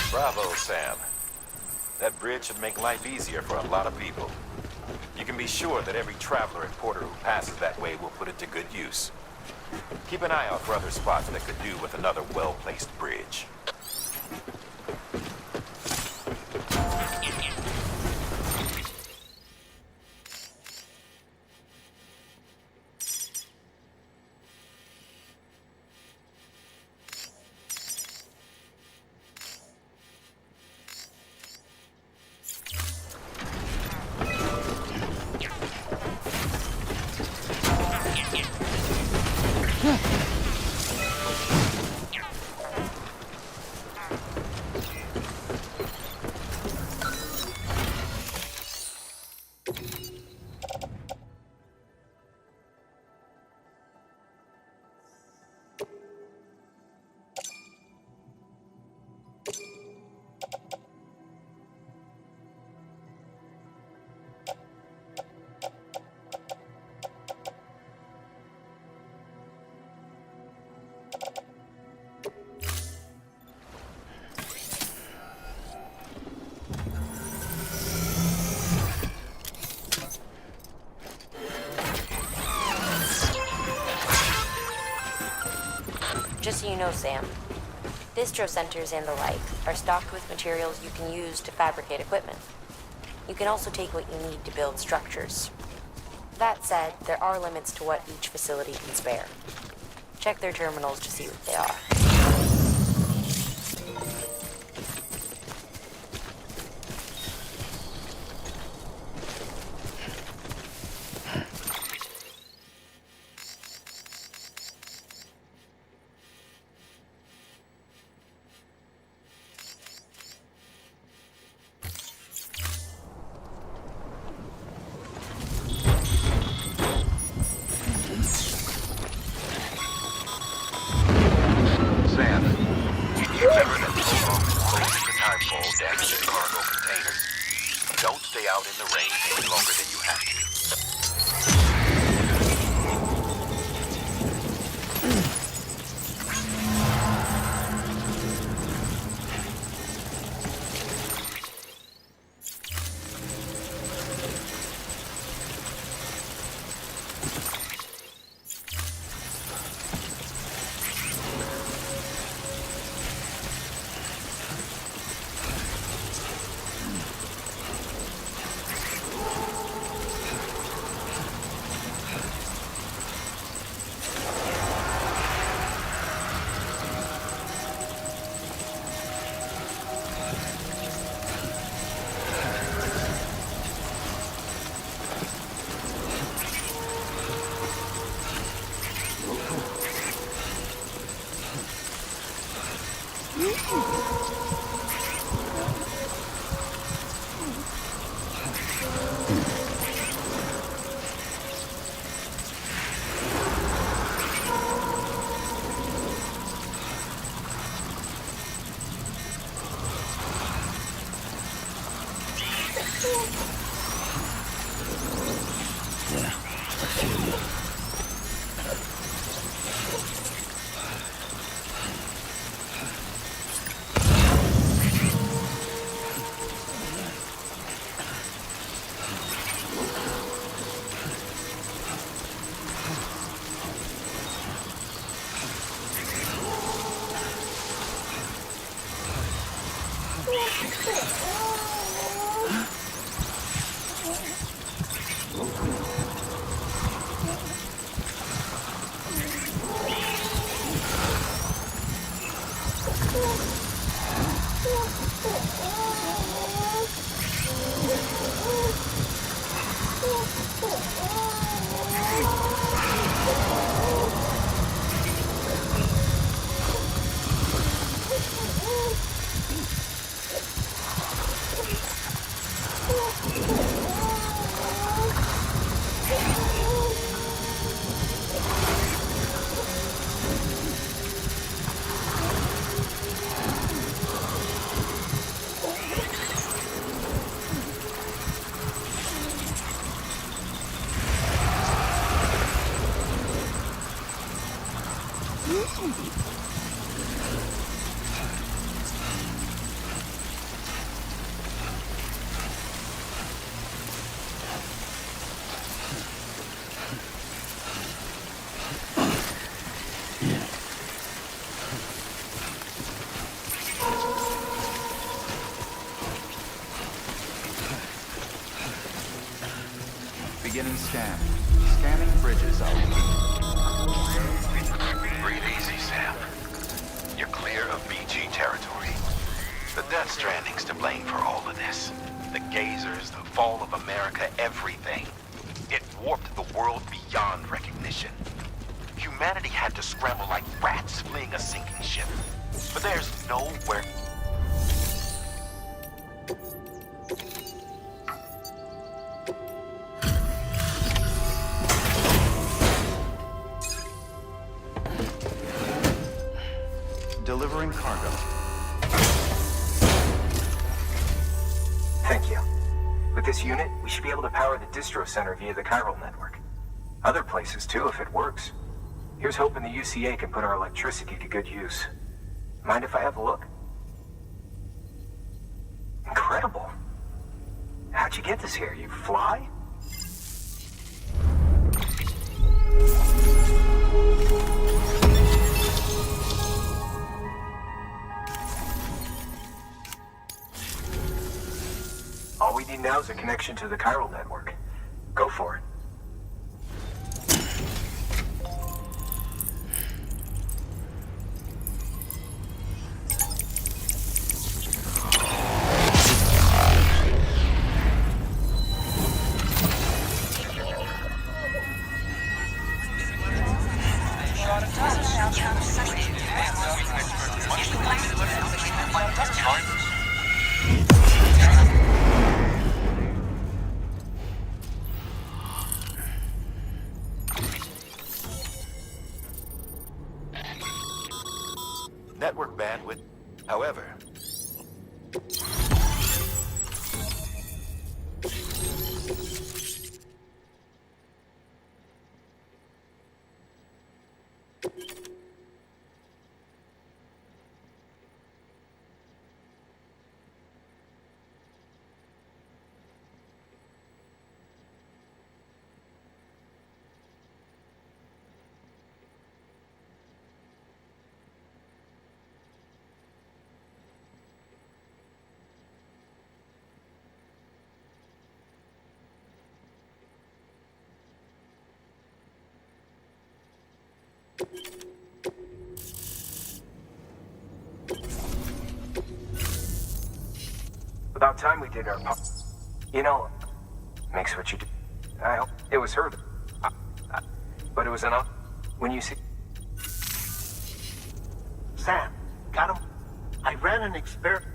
Bravo, Sam. That bridge should make life easier for a lot of people. You can be sure that every traveler and porter who passes that way will put it to good use. Keep an eye out for other spots that could do with another well-placed bridge. Just so you know, Sam, distro centers and the like are stocked with materials you can use to fabricate equipment. You can also take what you need to build structures. That said, there are limits to what each facility can spare. Check their terminals to see what they are. Don't stay out in the rain any longer than you have to. Beginning scan. Scanning bridges out. Breathe easy, Sam. You're clear of BG territory. The Death Stranding's to blame for all of this. The gazers, the fall of America, everything. It warped the world beyond recognition. Humanity had to scramble like rats fleeing a sinking ship. But there's nowhere... Delivering cargo. Thank you. With this unit, we should be able to power the distro center via the chiral network. Other places too, if it works. Here's hoping the UCA can put our electricity to good use. Mind if I have a look? Incredible. How'd you get this here? You fly? All we need now is a connection to the chiral network. Go for it. Network bandwidth, however... About time we did our You know, makes what you do. I hope it was her. But it was enough. When you see... Sam, got him? I ran an experiment.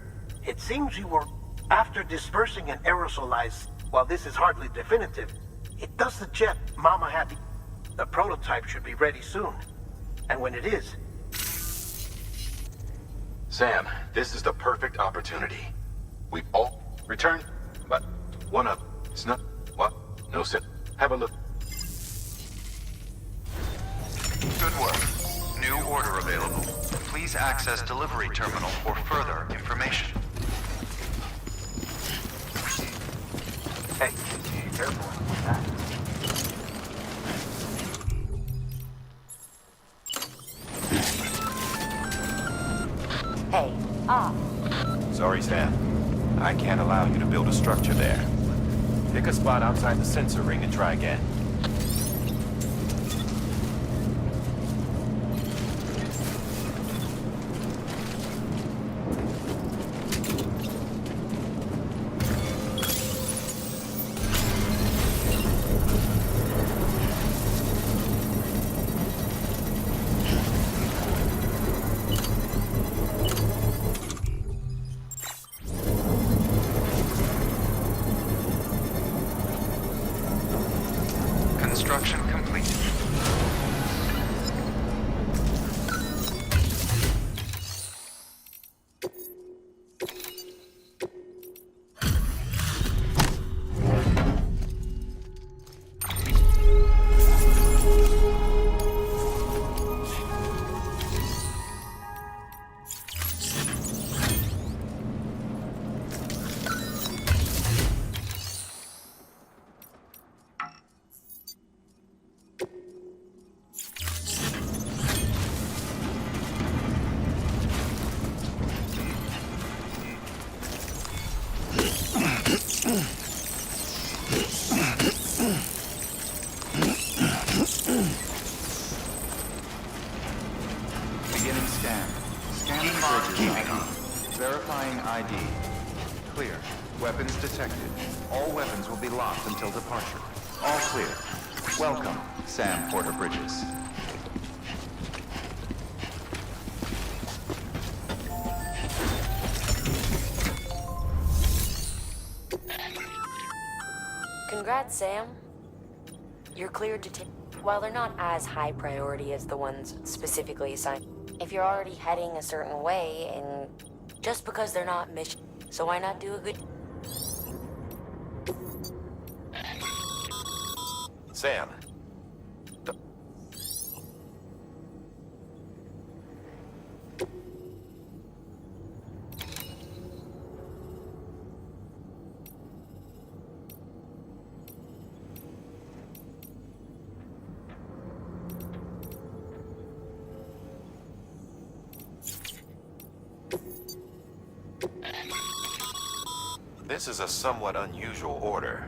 It seems you were after dispersing an aerosolized... While this is hardly definitive, it does suggest Mama had the prototype should be ready soon. And when it is... Sam, this is the perfect opportunity. We've all returned, but one of it's not what? No, sir. Have a look. Good work. New order available. Please access delivery terminal for further information. Hey, careful with that. Hey, off. Sorry, Sam. I can't allow you to build a structure there. Pick a spot outside the sensor ring and try again. Construction complete. Beginning scan. Scanning bridges ID. Verifying ID. Clear. Weapons detected. All weapons will be locked until departure. All clear. Welcome, Sam Porter Bridges. Congrats, Sam. You're cleared to take... While they're not as high priority as the ones specifically assigned, if you're already heading a certain way, and just because they're not mission, so why not do a good... Sam. This is a somewhat unusual order.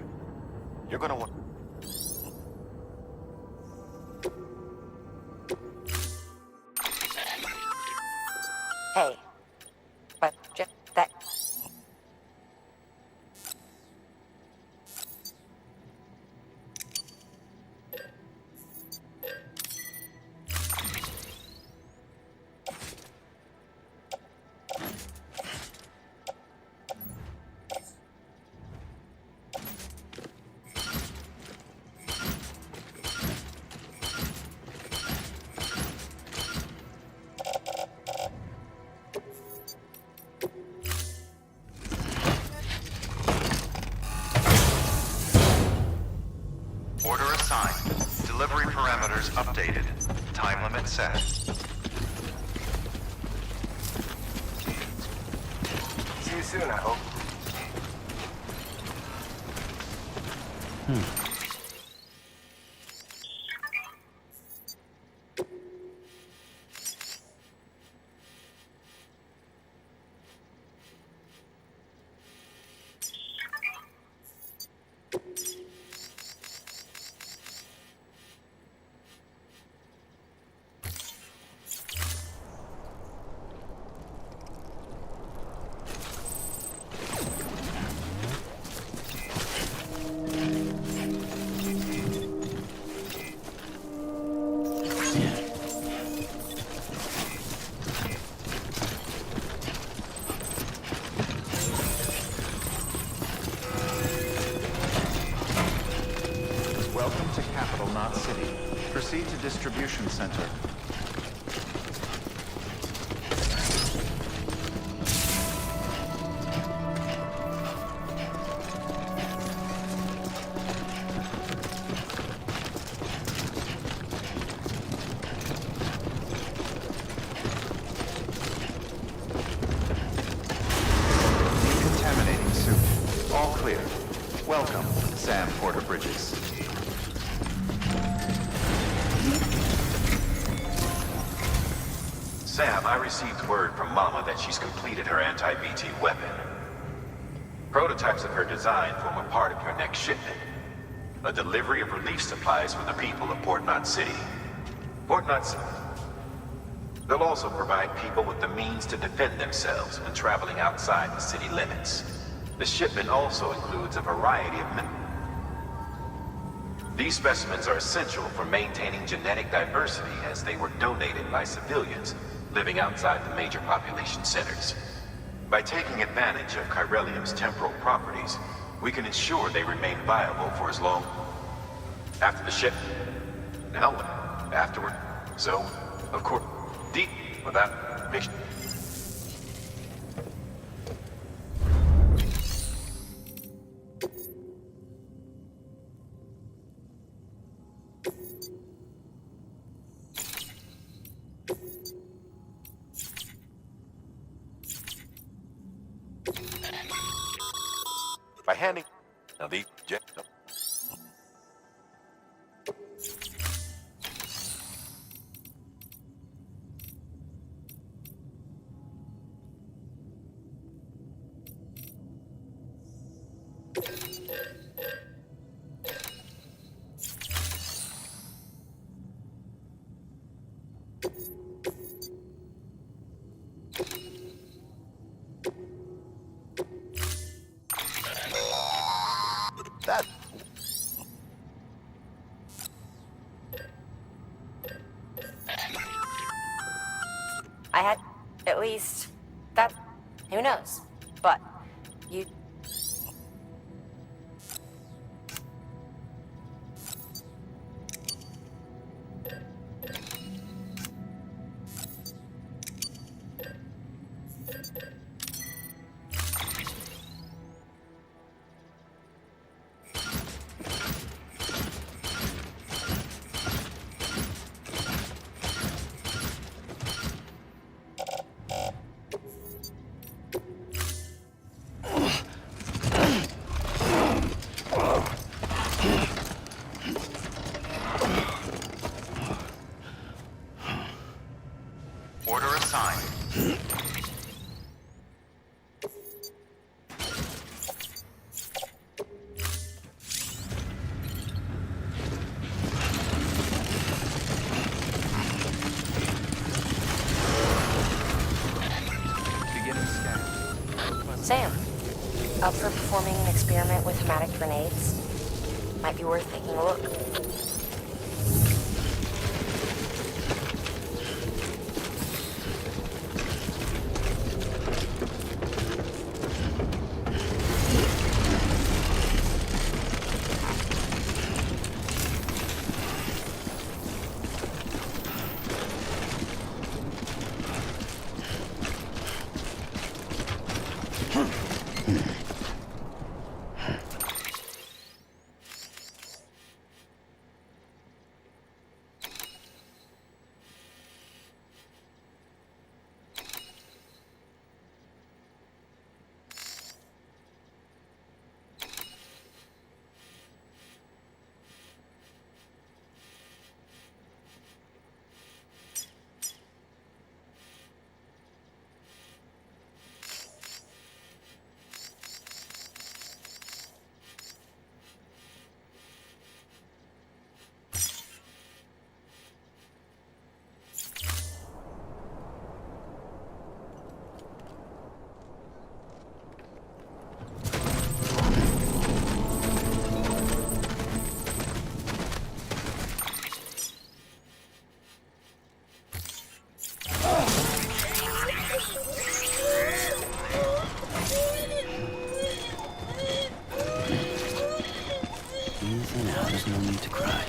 You're gonna want... Hey. But just that... Order assigned. Delivery parameters updated. Time limit set. See you soon, I hope. Welcome to Capital Knot City. Proceed to Distribution Center. Decontaminating suit. All clear. Welcome, Sam Porter Bridges. Sam, I received word from Mama that she's completed her anti-BT weapon. Prototypes of her design form a part of your next shipment. A delivery of relief supplies for the people of Port Knot City. Port Knot City. They'll also provide people with the means to defend themselves when traveling outside the city limits. The shipment also includes a variety of These specimens are essential for maintaining genetic diversity as they were donated by civilians living outside the major population centers. By taking advantage of chiralium's temporal properties, we can ensure they remain viable for as long after the ship. Now, afterward. So, of course, deep without mixture. By handing now the jet. That. I had at least that. Who knows? But you. Order assigned. Beginning scan. Sam, up for performing an experiment with hematic grenades? Might be worth taking a look. Easy now, there's no need to cry.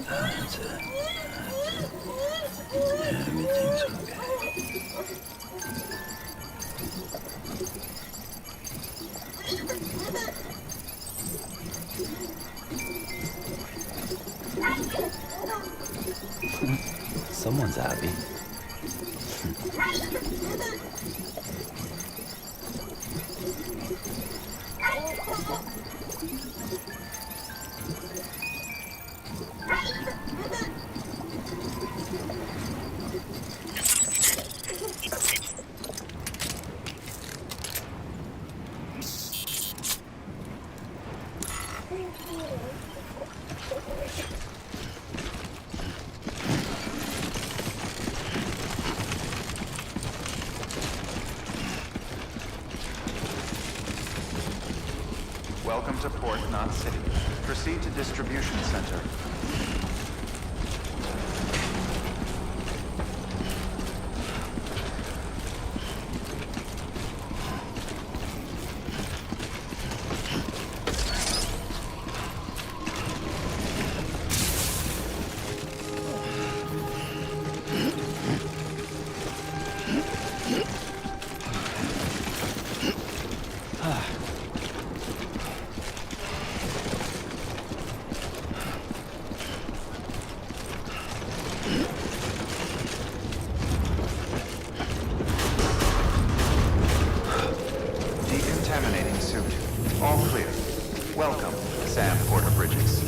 That's it. Everything's okay. Someone's happy. Welcome to Port, not City. Proceed to Distribution Center. Decontaminating suit. All clear. Welcome, Sam Porter Bridges.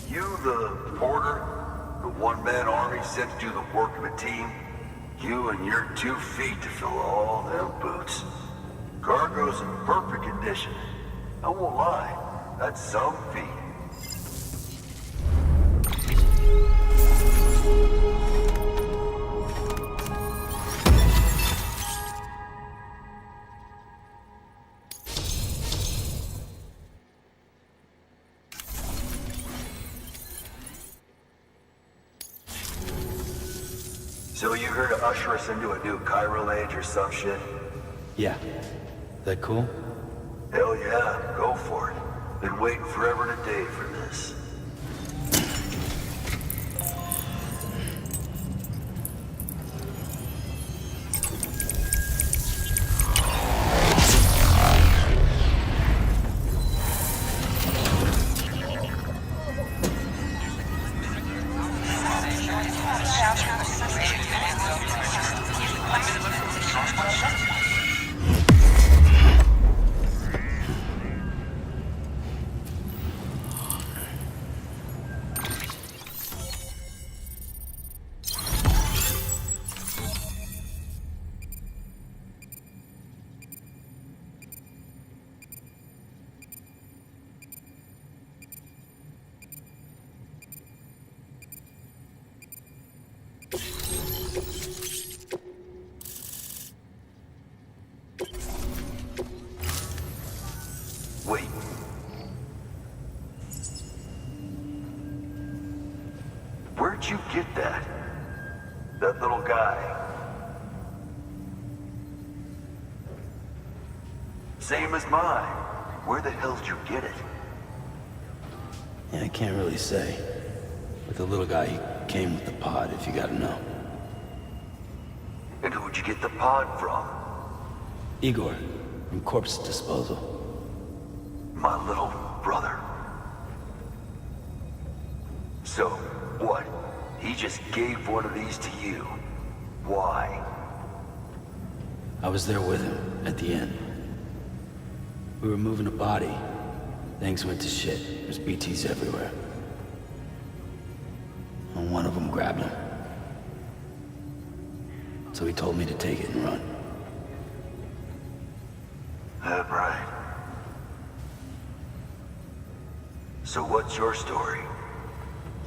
You the porter? The one-man army sent to do the work of a team? You and your 2 feet to fill all them boots. Cargo's in perfect condition. I won't lie, that's some feat. So you here to usher us into a new chiral age or some shit? Yeah. That cool? Hell yeah, go for it. Been waiting forever and a day for this. Wait. Where'd you get that? That little guy? Same as mine. Where the hell did you get it? Yeah, I can't really say. But the little guy, he came with the pod, if you gotta know. And who'd you get the pod from? Igor, from Corpse Disposal. My little brother. So, what? He just gave one of these to you? Why? I was there with him, at the end. We were moving a body. Things went to shit. There's BTs everywhere. And one of them grabbed him. So he told me to take it and run. That right. So what's your story?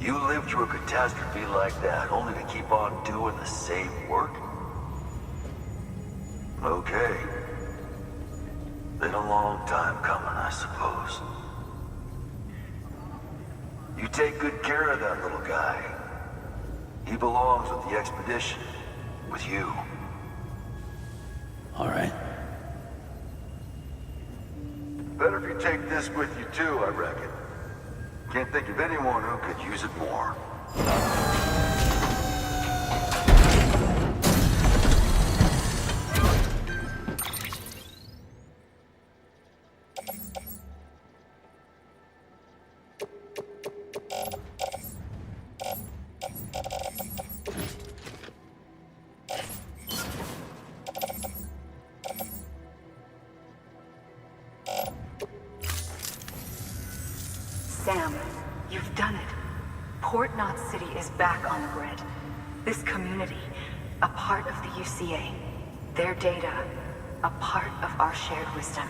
You lived through a catastrophe like that, only to keep on doing the same work? Okay. Been a long time coming, I suppose. You take good care of that little guy. He belongs with the expedition. With you. All right. Better if you take this with you too, I reckon. Can't think of anyone who could use it more. Sam, you've done it. Port Knot City is back on the grid. This community, a part of the UCA. Their data, a part of our shared wisdom.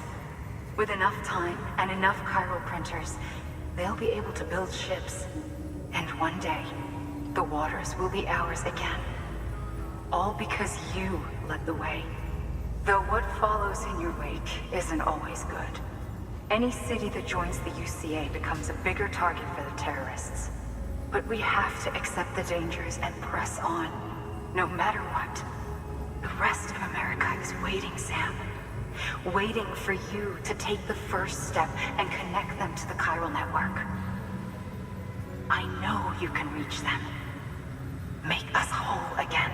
With enough time and enough chiral printers, they'll be able to build ships. And one day, the waters will be ours again. All because you led the way. Though what follows in your wake isn't always good. Any city that joins the UCA becomes a bigger target for the terrorists. But we have to accept the dangers and press on, no matter what. The rest of America is waiting, Sam. Waiting for you to take the first step and connect them to the chiral network. I know you can reach them. Make us whole again.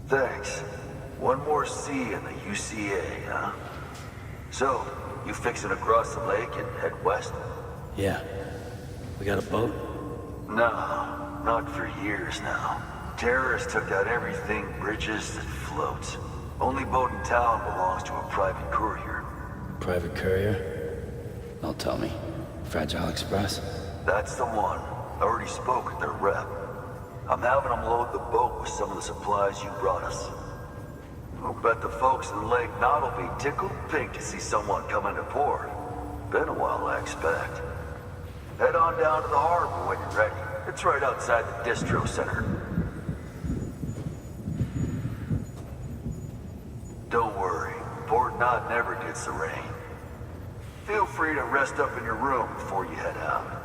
Thanks. One more C in the UCA, huh? So, you fixing to cross the lake and head west? Yeah. We got a boat? No, not for years now. Terrorists took out everything bridges that floats. Only boat in town belongs to a private courier. Private courier? Don't tell me. Fragile Express? That's the one. I already spoke with their rep. I'm having them load the boat with some of the supplies you brought us. I'll bet the folks in Lake Knot will be tickled pink to see someone come into port. Been a while, I expect. Head on down to the harbor when you're ready. It's right outside the distro center. Don't worry, Port Knot never gets the rain. Feel free to rest up in your room before you head out.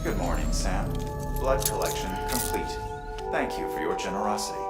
Good morning, Sam. Blood collection complete. Thank you for your generosity.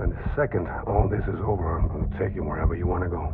And the second all this is over, I'm gonna take you wherever you wanna go.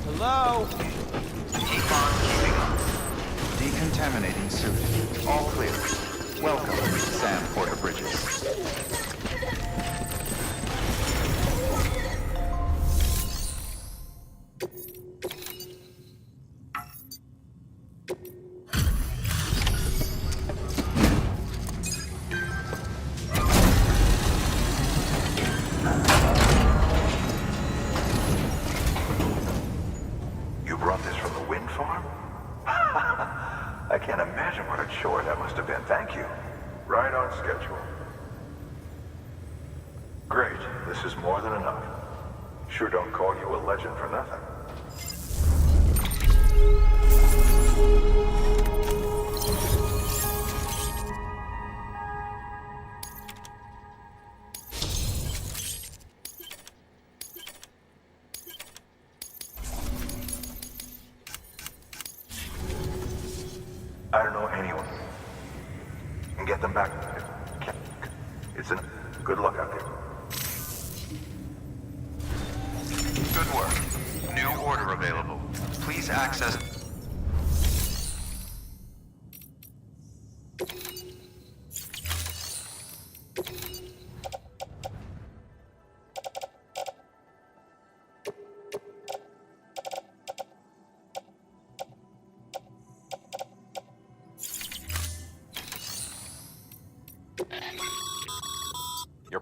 Hello? Keep on keeping on. Decontaminating suit. All clear. Welcome, Sam Porter Bridges. You brought this from the wind farm? I can't imagine what a chore that must have been. Thank you. Right on schedule. Great. This is more than enough. Sure don't call you a legend for nothing. I don't know anyone. And get them back. It's a good luck out there. Good work. New order available. Please access... Your